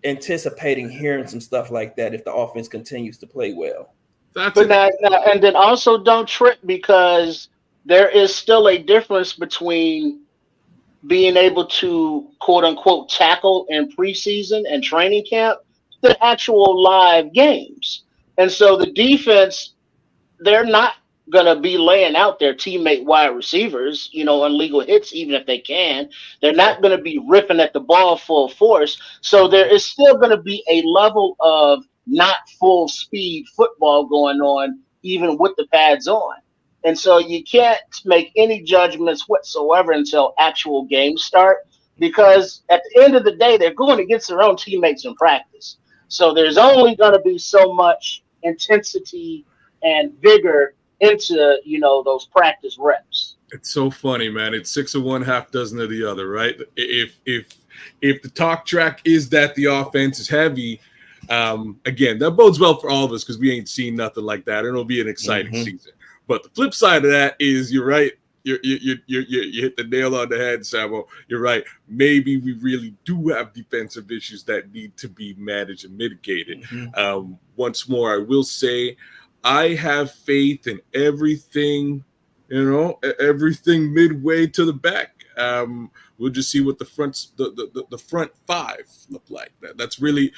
anticipating hearing some stuff like that if the offense continues to play well. That's But it. now, and then also don't trip, because there is still a difference between being able to quote unquote tackle in preseason and training camp than actual live games. And so the defense, they're not going to be laying out their teammate wide receivers, on legal hits, even if they can. They're not going to be ripping at the ball full force. So there is still going to be a level of not full speed football going on, even with the pads on. And so you can't make any judgments whatsoever until actual games start, because at the end of the day, they're going against their own teammates in practice. So there's only going to be so much intensity and vigor into those practice reps. It's so funny, man. It's 6 of one, half dozen of the other, right? If the talk track is that the offense is heavy, again, that bodes well for all of us because we ain't seen nothing like that. It'll be an exciting season. But the flip side of that is, you're right. You hit the nail on the head, Samo. You're right. Maybe we really do have defensive issues that need to be managed and mitigated. Once more, I will say, I have faith in everything. Everything midway to the back. We'll just see what the front five look like. That's really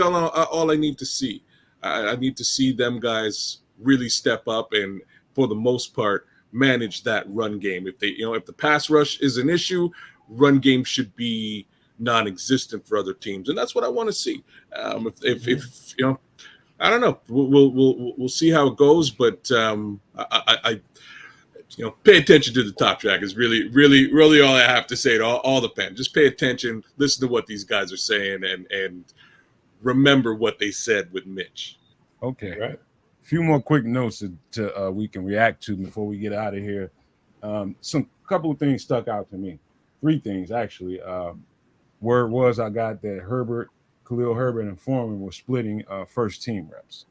all I need to see. I need to see them guys really step up and, for the most part, manage that run game. If the pass rush is an issue, run game should be non-existent for other teams, and that's what I want to see. If I don't know, we'll see how it goes, but I pay attention to the top track is really all I have to say to all the fans. Just pay attention, listen to what these guys are saying, and remember what they said with Mitch. Okay. Right. A few more quick notes to we can react to before we get out of here. Some couple of things stuck out to me. three things actually. Word was I got that Khalil Herbert, and Foreman were splitting first team reps.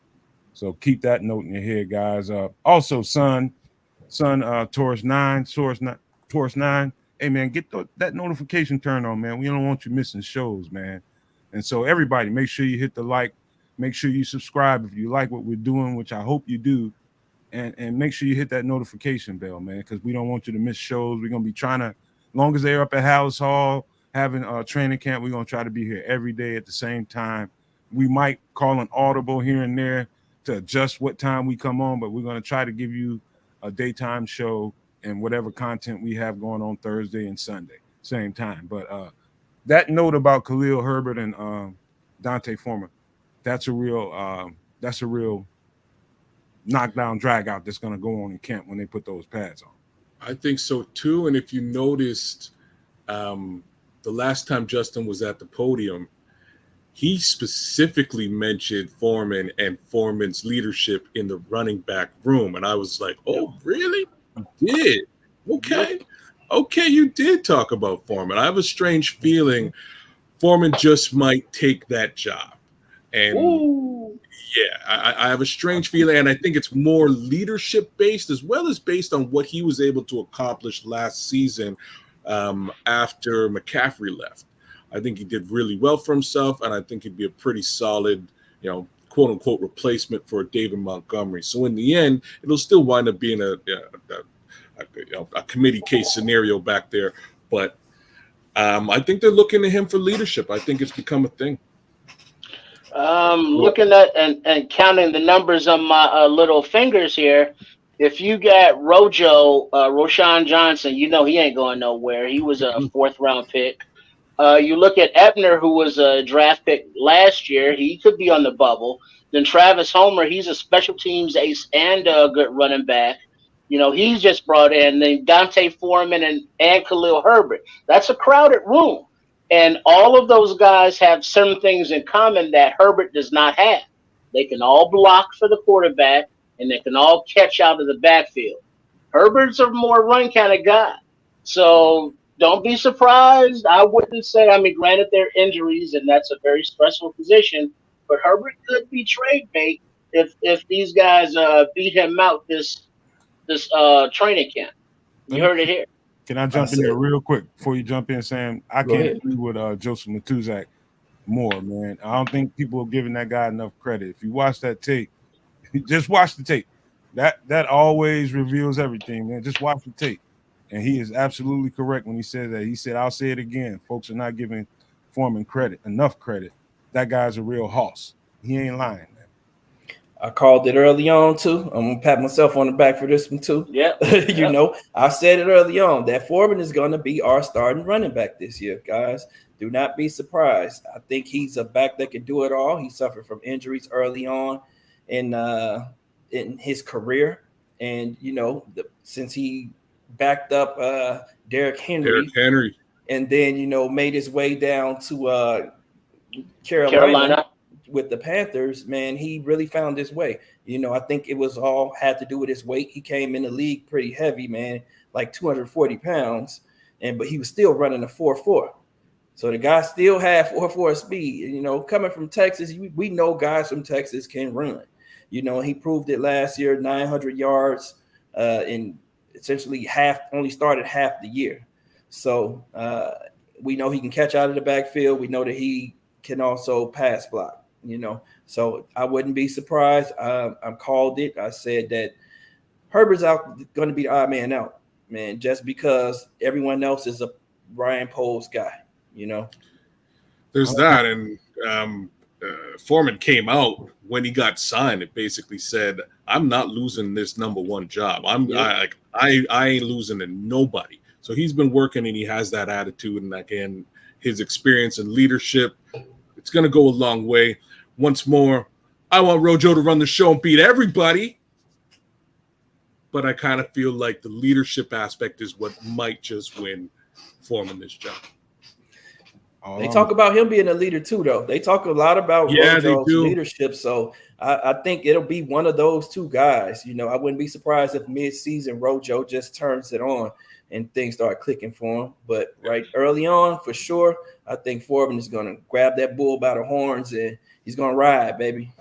So keep that note in your head, guys. Also, Taurus 9. Hey, man, get that notification turned on, man. We don't want you missing shows, man. And so, everybody, make sure you hit the like. Make sure you subscribe if you like what we're doing, which I hope you do. And make sure you hit that notification bell, man, because we don't want you to miss shows. We're going to be trying to, as long as they're up at House Hall having a training camp, we're going to try to be here every day at the same time. We might call an audible here and there to adjust what time we come on, but we're going to try to give you a daytime show and whatever content we have going on Thursday and Sunday, same time. But that note about Khalil Herbert and Dante Foreman, that's a real knockdown drag out that's going to go on in camp when they put those pads on. I think so too. And if you noticed, the last time Justin was at the podium, he specifically mentioned Foreman and Foreman's leadership in the running back room. And I was like, oh, really? You did? Okay. Okay, you did talk about Foreman. I have a strange feeling Foreman just might take that job. And yeah, I have a strange feeling, and I think it's more leadership-based as well as based on what he was able to accomplish last season after McCaffrey left. I think he did really well for himself, and I think he'd be a pretty solid, quote-unquote replacement for David Montgomery. So in the end, it'll still wind up being a committee case scenario back there. But I think they're looking to him for leadership. I think it's become a thing. Looking at and counting the numbers on my little fingers here, if you got Roshan Johnson, he ain't going nowhere. He was a 4th round pick. You look at Ebner, who was a draft pick last year. He could be on the bubble. Then Travis Homer, he's a special teams ace and a good running back. He's just brought in. Then Dante Foreman and Khalil Herbert. That's a crowded room. And all of those guys have some things in common that Herbert does not have. They can all block for the quarterback, and they can all catch out of the backfield. Herbert's a more run kind of guy. So don't be surprised. I wouldn't say, granted, there are injuries, and that's a very stressful position, but Herbert could be trade bait if these guys beat him out this training camp. You heard it here. Can I jump in there real quick before you jump in, Sam? I can't agree with Joseph Matuzak more, man. I don't think people are giving that guy enough credit. If you watch that tape, just watch the tape. That always reveals everything, man. Just watch the tape. And he is absolutely correct when he said that. He said, I'll say it again. Folks are not giving Foreman enough credit. That guy's a real hoss. He ain't lying, man. I called it early on too. I'm gonna pat myself on the back for this one too. Yeah. I said it early on that Foreman is gonna be our starting running back this year, guys. Do not be surprised. I think he's a back that can do it all. He suffered from injuries early on in his career, and since he backed up Derrick Henry, and then made his way down to Carolina. With the Panthers, man, he really found his way. I think it was all had to do with his weight. He came in the league pretty heavy, man, like 240 pounds, but he was still running a 4.4. So the guy still had 4.4 speed. Coming from Texas, we know guys from Texas can run. He proved it last year, 900 yards in essentially only started half the year. So we know he can catch out of the backfield. We know that he can also pass block. So I wouldn't be surprised. I called it. I said that Herbert's going to be the odd man out, man, just because everyone else is a Ryan Poles guy, There's that. And Foreman came out when he got signed. It basically said, I'm not losing this number one job. I ain't losing to nobody. So he's been working and he has that attitude. And again, his experience and leadership, it's going to go a long way. Once more, I want Rojo to run the show and beat everybody. But I kind of feel like the leadership aspect is what might just win Foreman this job. They talk about him being a leader too, though. They talk a lot about Rojo's leadership. So I think it'll be one of those two guys. I wouldn't be surprised if mid-season Rojo just turns it on. and things start clicking for him. But right early on, for sure, I think Foreman is going to grab that bull by the horns and he's going to ride, baby.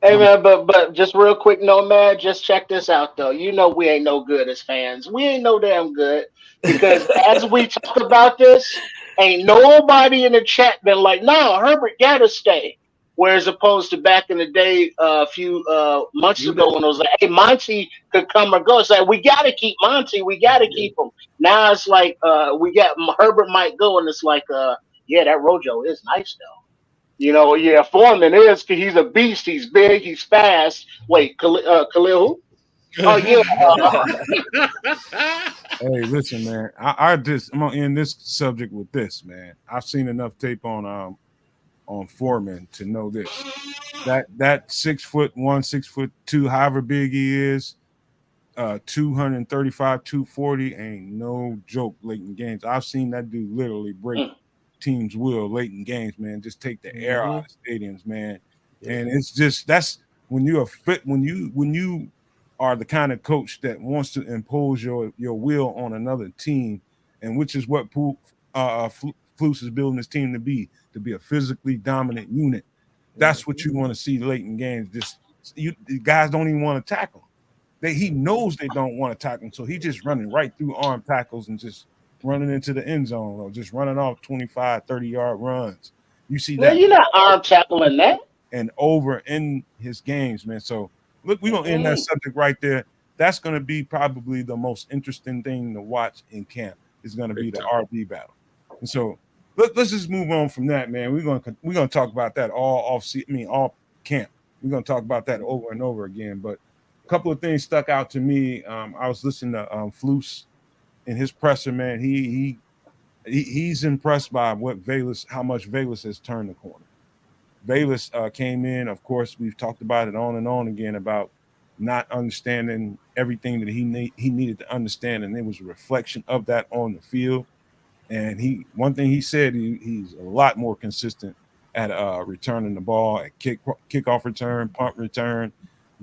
Hey man, but just real quick, Nomad, just check this out though. You know we ain't no good as fans. We ain't no damn good because as we talk about this, ain't nobody in the chat been like, "No, Herbert gotta stay." Whereas opposed to back in the day, a few months You ago, when it was like, "Hey, Monty could come or go," it's like we gotta keep Monty, we gotta keep him. Now it's like we got Herbert might go, and it's like, yeah, that Rojo is nice though. Yeah, Foreman is 'cause he's a beast. He's big. He's fast. Wait, Khalil who? Oh yeah, Hey, listen, man. I'm gonna end this subject with this, man. I've seen enough tape on Foreman to know this. That 6'1", 6'2", however big he is, 235, 240 ain't no joke late in games. I've seen that dude literally break teams' will late in games, man. Just take the air out of stadiums, man. And it's just that's when you're fit when you are the kind of coach that wants to impose your will on another team, and which is what Flus is building his team to be a physically dominant unit. That's what you want to see late in games. The guys don't even want to tackle. He knows they don't want to tackle him, so he just running right through arm tackles and just running into the end zone or just running off 25, 30-yard runs. You see man, that you're not arm tackling that. and over in his games, man. So look, we're gonna end that subject right there. That's gonna be probably the most interesting thing to watch in camp. Is gonna be the RB battle. And so let's just move on from that, man. We're gonna talk about that all camp. We're gonna talk about that over and over again. But a couple of things stuck out to me. I was listening to Flus in his presser, man. He's impressed by how much Velus has turned the corner. Velus came in, of course, we've talked about it on and on again about not understanding everything that he needed to understand, and it was a reflection of that on the field. And one thing he said, he's a lot more consistent at returning the ball, at kickoff return, punt return,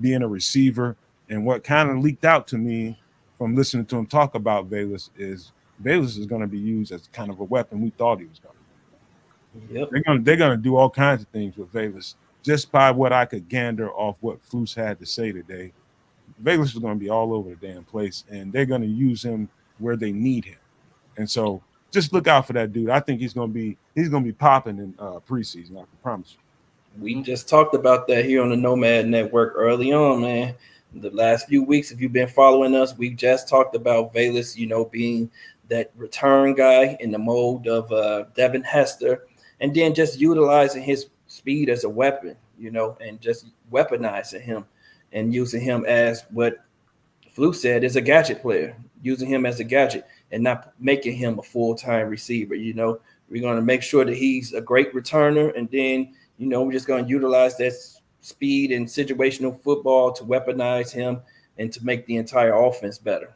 being a receiver. And what kind of leaked out to me from listening to him talk about Velus is going to be used as kind of a weapon we thought he was going to. Yep. They're gonna do all kinds of things with Velus. Just by what I could gander off what Flus had to say today, Velus is gonna be all over the damn place, and they're gonna use him where they need him. And so just look out for that dude. I think he's gonna be popping in preseason. I can promise you. We just talked about that here on the Nomad Network early on, man. The last few weeks, if you've been following us, we just talked about Velus, being that return guy in the mode of Devin Hester. And then just utilizing his speed as a weapon, and just weaponizing him and using him as what Flus said is a gadget player, using him as a gadget and not making him a full-time receiver. We're going to make sure that he's a great returner. And then, we're just going to utilize that speed and situational football to weaponize him and to make the entire offense better.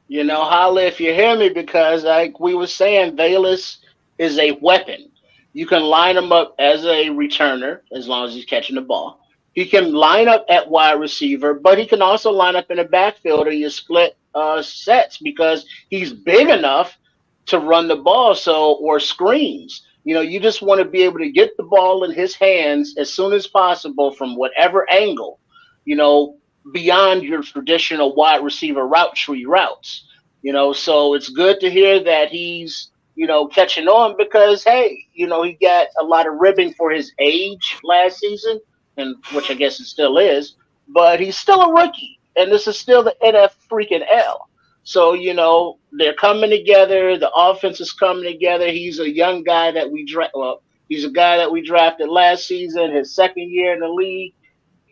Holla if you hear me, because like we were saying, Velus is a weapon. You can line him up as a returner as long as he's catching the ball. He can line up at wide receiver, but he can also line up in the backfield or you split sets because he's big enough to run the ball or screens. You just want to be able to get the ball in his hands as soon as possible from whatever angle, beyond your traditional wide receiver route tree routes. So it's good to hear that he's catching on because, hey, he got a lot of ribbing for his age last season, and which I guess it still is, but he's still a rookie, and this is still the NF freaking L. So, they're coming together. The offense is coming together. He's a young guy that he's a guy that we drafted last season, his second year in the league.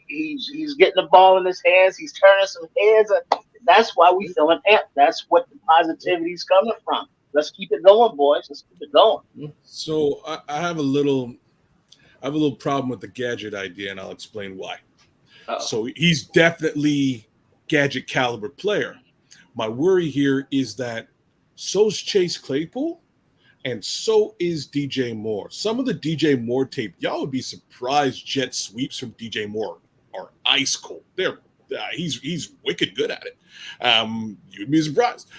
He's getting the ball in his hands. He's turning some heads. That's why we feeling amped. That's what the positivity's coming from. Let's keep it going, boys. Let's keep it going. So I have a little problem with the gadget idea, and I'll explain why. Uh-oh. So he's definitely gadget caliber player. My worry here is that so's Chase Claypool, and so is DJ Moore. Some of the DJ Moore tape, y'all would be surprised. Jet sweeps from DJ Moore are ice cold. He's wicked good at it. You'd be surprised.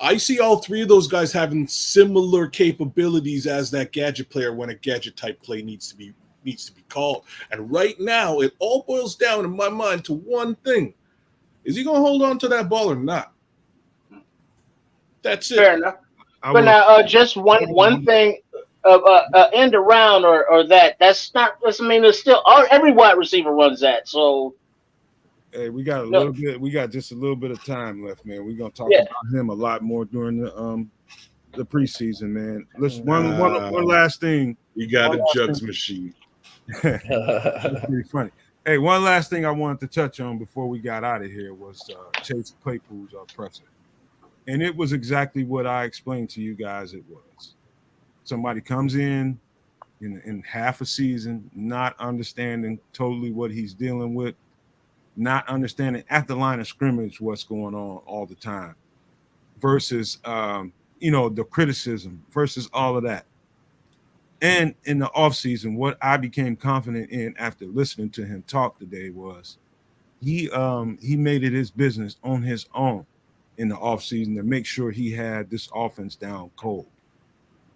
I see all three of those guys having similar capabilities as that gadget player when a gadget type play needs to be called. And right now, it all boils down in my mind to one thing: is he going to hold on to that ball or not? That's it. Fair enough. I But will. now, just one thing, end around or that. That's not. I mean, it's still every wide receiver runs that. So Hey, we got a no, little bit. We got just a little bit of time left, man. We're gonna talk yeah. about him a lot more during the preseason, man. Let's one last thing. You got One a last jugs thing. machine. That's pretty funny. Hey, one last thing I wanted to touch on before we got out of here was Chase Claypool's presser, and it was exactly what I explained to you guys. It was somebody comes in half a season, not understanding totally what he's dealing with, not understanding at the line of scrimmage what's going on all the time, versus the criticism versus all of that. And in the offseason, what I became confident in after listening to him talk today was he made it his business on his own in the offseason to make sure he had this offense down cold.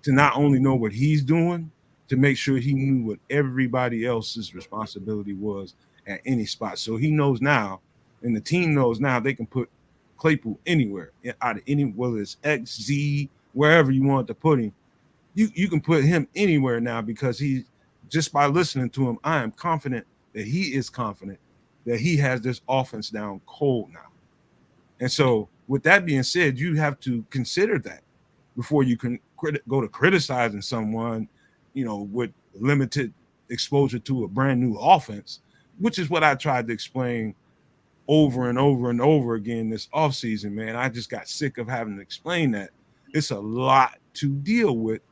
To not only know what he's doing, to make sure he knew what everybody else's responsibility was at any spot. So he knows now, and the team knows now, they can put Claypool anywhere, out of any, whether it's X, Z, wherever you want to put him. You can put him anywhere now because he, just by listening to him, I am confident that he is confident that he has this offense down cold now. And so with that being said, you have to consider that before you can go to criticizing someone, with limited exposure to a brand new offense, which is what I tried to explain over and over and over again this offseason, man. I just got sick of having to explain that. It's a lot to deal with.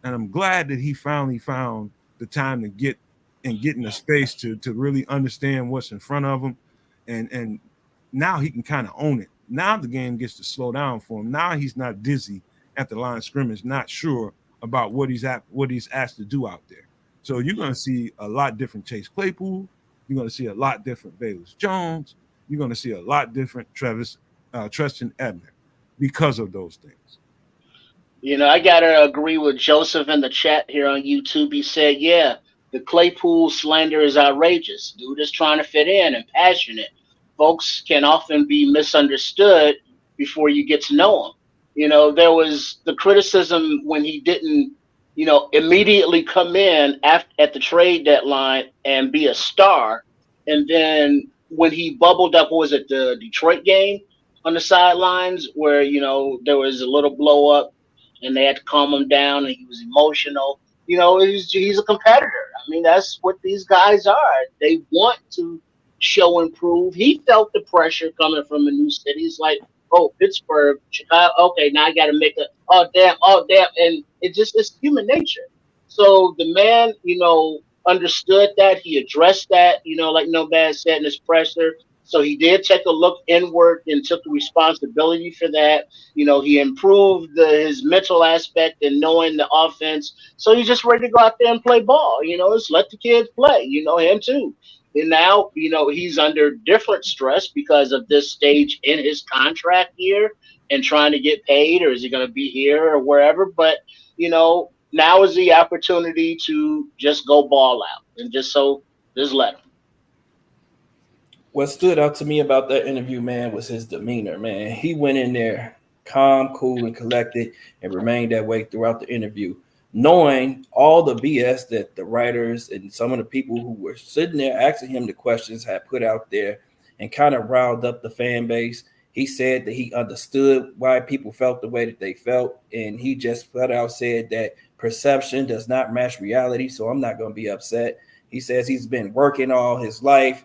And I'm glad that he finally found the time to get in the space to really understand what's in front of him. And now he can kind of own it. Now the game gets to slow down for him. Now he's not dizzy at the line of scrimmage, not sure about what he's asked to do out there. So you're going to see a lot different Chase Claypool. You're going to see a lot different Velus Jones. You're going to see a lot different Tristan Ebner because of those things. I gotta agree with Joseph in the chat here on YouTube. He said, "Yeah, the Claypool slander is outrageous. Dude is trying to fit in and passionate. Folks can often be misunderstood before you get to know him. There was the criticism when he didn't, immediately come in at the trade deadline and be a star, and then when he bubbled up, what was it, the Detroit game on the sidelines where there was a little blow up." And they had to calm him down, and he was emotional. He's a competitor. I mean, that's what these guys are. They want to show and prove. He felt the pressure coming from a new city. It's like, oh, Pittsburgh, Chicago. Okay, now I got to make oh damn, and it's human nature. So the man, understood that. He addressed that. Like Nomad said in his presser. So he did take a look inward and took the responsibility for that. He improved his mental aspect and knowing the offense. So he's just ready to go out there and play ball. Just let the kids play. Him too. And now, he's under different stress because of this stage in his contract year and trying to get paid, or is he going to be here or wherever? But, now is the opportunity to just go ball out and just let him. What stood out to me about that interview, man, was his demeanor, man. He went in there calm, cool, and collected and remained that way throughout the interview, knowing all the BS that the writers and some of the people who were sitting there asking him the questions had put out there and kind of riled up the fan base. He said that he understood why people felt the way that they felt, and he just flat out said that perception does not match reality, so I'm not going to be upset. He says he's been working all his life.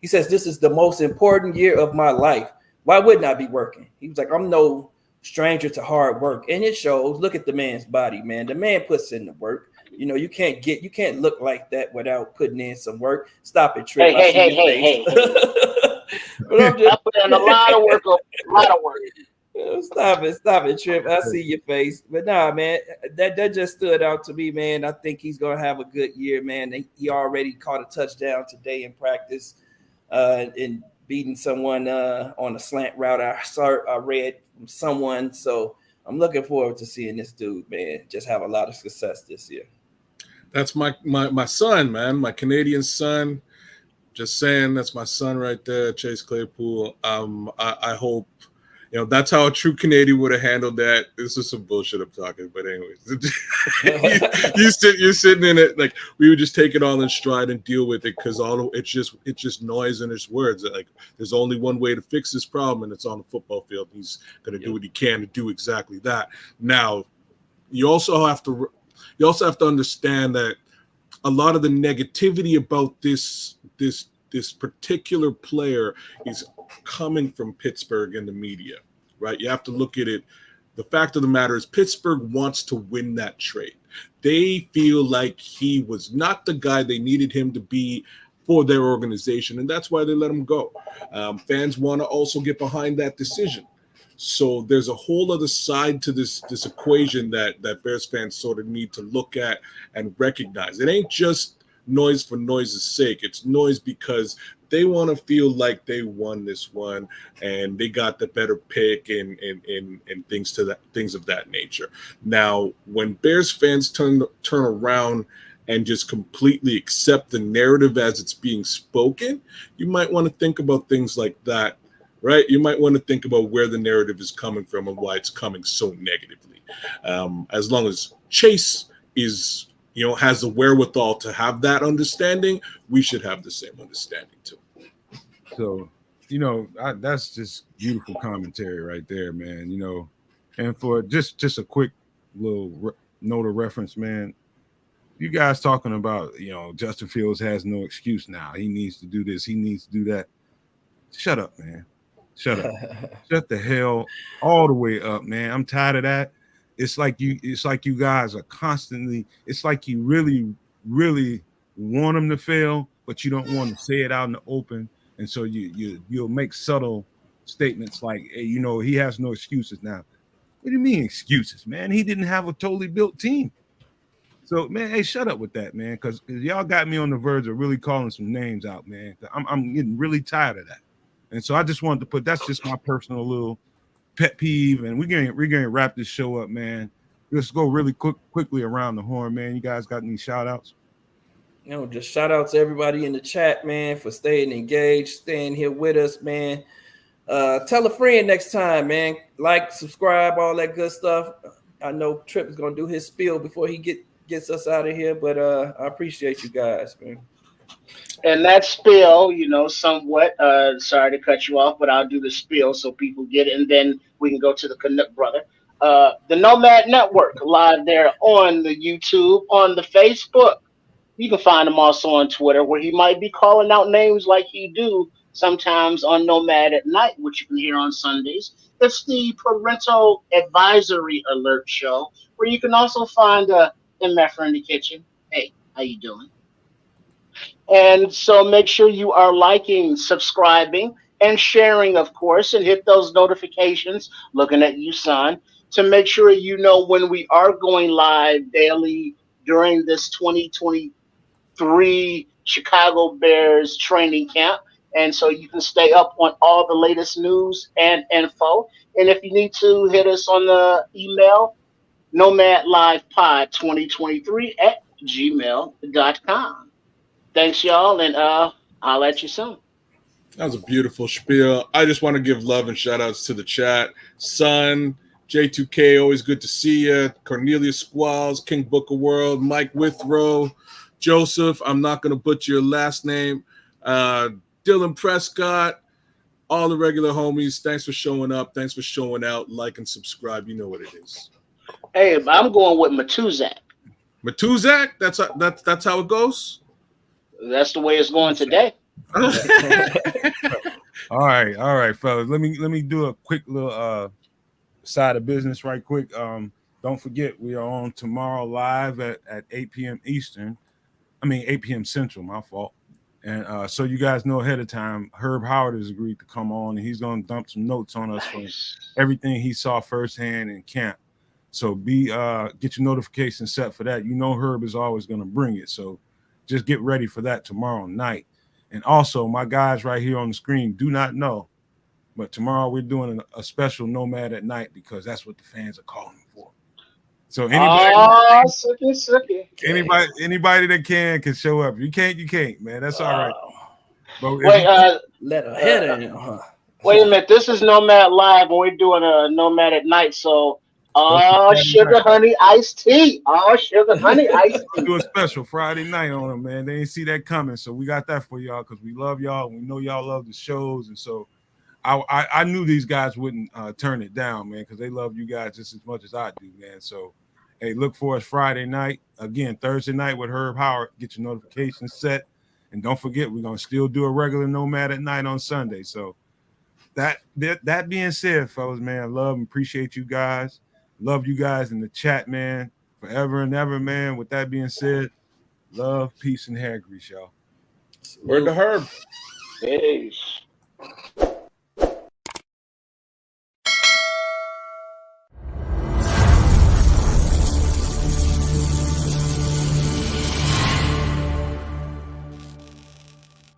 He says, this is the most important year of my life. Why wouldn't I be working? He was like, I'm no stranger to hard work. And it shows. Look at the man's body, man. The man puts in the work. You can't look like that without putting in some work. Stop it, Trip. Hey. I put in a lot of work. Stop it, Trip. I see your face. But nah, man, that just stood out to me, man. I think he's going to have a good year, man. He already caught a touchdown today in practice. And beating someone on a slant route. I read from someone, so I'm looking forward to seeing this dude, man, just have a lot of success this year. That's my son, man, my Canadian son. Just saying, that's my son right there, Chase Claypool. I hope, that's how a true Canadian would have handled that. This is some bullshit I'm talking, but anyways, you're sitting in it like we would just take it all in stride and deal with it because it's just noise and it's words. Like there's only one way to fix this problem, and it's on the football field. He's going to do what he can to do exactly that. Now, you also have to understand that a lot of the negativity about this particular player is coming from Pittsburgh and the media, right? You have to look at it. The fact of the matter is Pittsburgh wants to win that trade. They feel like he was not the guy they needed him to be for their organization, and that's why they let him go. Fans want to also get behind that decision. So there's a whole other side to this equation that Bears fans sort of need to look at and recognize. It ain't just noise for noise's sake. It's noise because they want to feel like they won this one and they got the better pick and things of that nature. Now, when Bears fans turn around and just completely accept the narrative as it's being spoken, you might want to think about things like that. Right, you might want to think about where the narrative is coming from and why it's coming so negatively. As long as Chase is, has the wherewithal to have that understanding, we should have the same understanding too. So, that's just beautiful commentary right there, man. And for just a quick little note of reference, man. You guys talking about, Justin Fields has no excuse now. He needs to do this. He needs to do that. Shut up, man. Shut up. Shut the hell all the way up, man. I'm tired of that. It's like you guys are constantly, it's like you really, really want him to fail, but you don't want to say it out in the open. And so you'll make subtle statements like, hey, he has no excuses now. What do you mean excuses, man? He didn't have a totally built team. So, man, hey, shut up with that, man, because y'all got me on the verge of really calling some names out, man. I'm getting really tired of that. And so I just wanted to that's just my personal little pet peeve. And we're going to wrap this show up, man. Let's go really quickly around the horn, man. You guys got any shout outs? Just shout out to everybody in the chat, man, for staying engaged, staying here with us, man. Tell a friend next time, man. Like, subscribe, all that good stuff. I know Tripp is going to do his spiel before he gets us out of here, but I appreciate you guys, man. And that spiel, somewhat, sorry to cut you off, but I'll do the spiel so people get it, and then we can go to the Kmet brother. The Nomad Network, live there on the YouTube, on the Facebook. You can find him also on Twitter, where he might be calling out names like he do sometimes on Nomad at Night, which you can hear on Sundays. It's the Parental Advisory Alert Show, where you can also find MF in the kitchen. Hey, how you doing? And so make sure you are liking, subscribing, and sharing, of course, and hit those notifications, looking at you, son, to make sure you know when we are going live daily during this 2023 Chicago Bears training camp. And so you can stay up on all the latest news and info. And if you need to, hit us on the email, nomadlivePod2023@gmail.com. Thanks, y'all, and I'll let you soon. That was a beautiful spiel. I just want to give love and shout outs to the chat. Son, J2K, always good to see you. Cornelius Squalls, King Booker World, Mike Withrow, Joseph, I'm not going to butcher your last name, Dylan Prescott, all the regular homies. Thanks for showing up. Thanks for showing out. Like and subscribe. You know what it is. Hey, I'm going with Matuzak. Matuzak? That's how it goes? That's the way it's going today. All right, fellas. Let me do a quick little side of business right quick. Don't forget we are on tomorrow live at 8 p.m. Eastern. 8 p.m. Central, my fault. And so you guys know ahead of time, Herb Howard has agreed to come on, and he's going to dump some notes on us from everything he saw firsthand in camp. So get your notifications set for that. Herb is always going to bring it. So just get ready for that tomorrow night. And also, my guys right here on the screen do not know, but tomorrow we're doing a special Nomad at night because that's what the fans are calling for. So anybody that can show up. You can't, man. That's all right. But Wait, let a header in, huh? wait a minute. This is Nomad Live, and we're doing a Nomad at night. So, sugar honey iced tea. Sugar honey iced tea. Do a special Friday night on them, man. They didn't see that coming, so we got that for y'all because we love y'all. We know y'all love the shows, and so I knew these guys wouldn't turn it down, man, because they love you guys just as much as I do, man. So, hey, look for us Friday night. Again, Thursday night with Herb Howard. Get your notifications set. And don't forget, we're going to still do a regular Nomad at night on Sunday. So that being said, fellas, man, love and appreciate you guys. Love you guys in the chat, man, forever and ever, man. With that being said, love, peace, and hair grease, y'all. Word to Herb. Peace.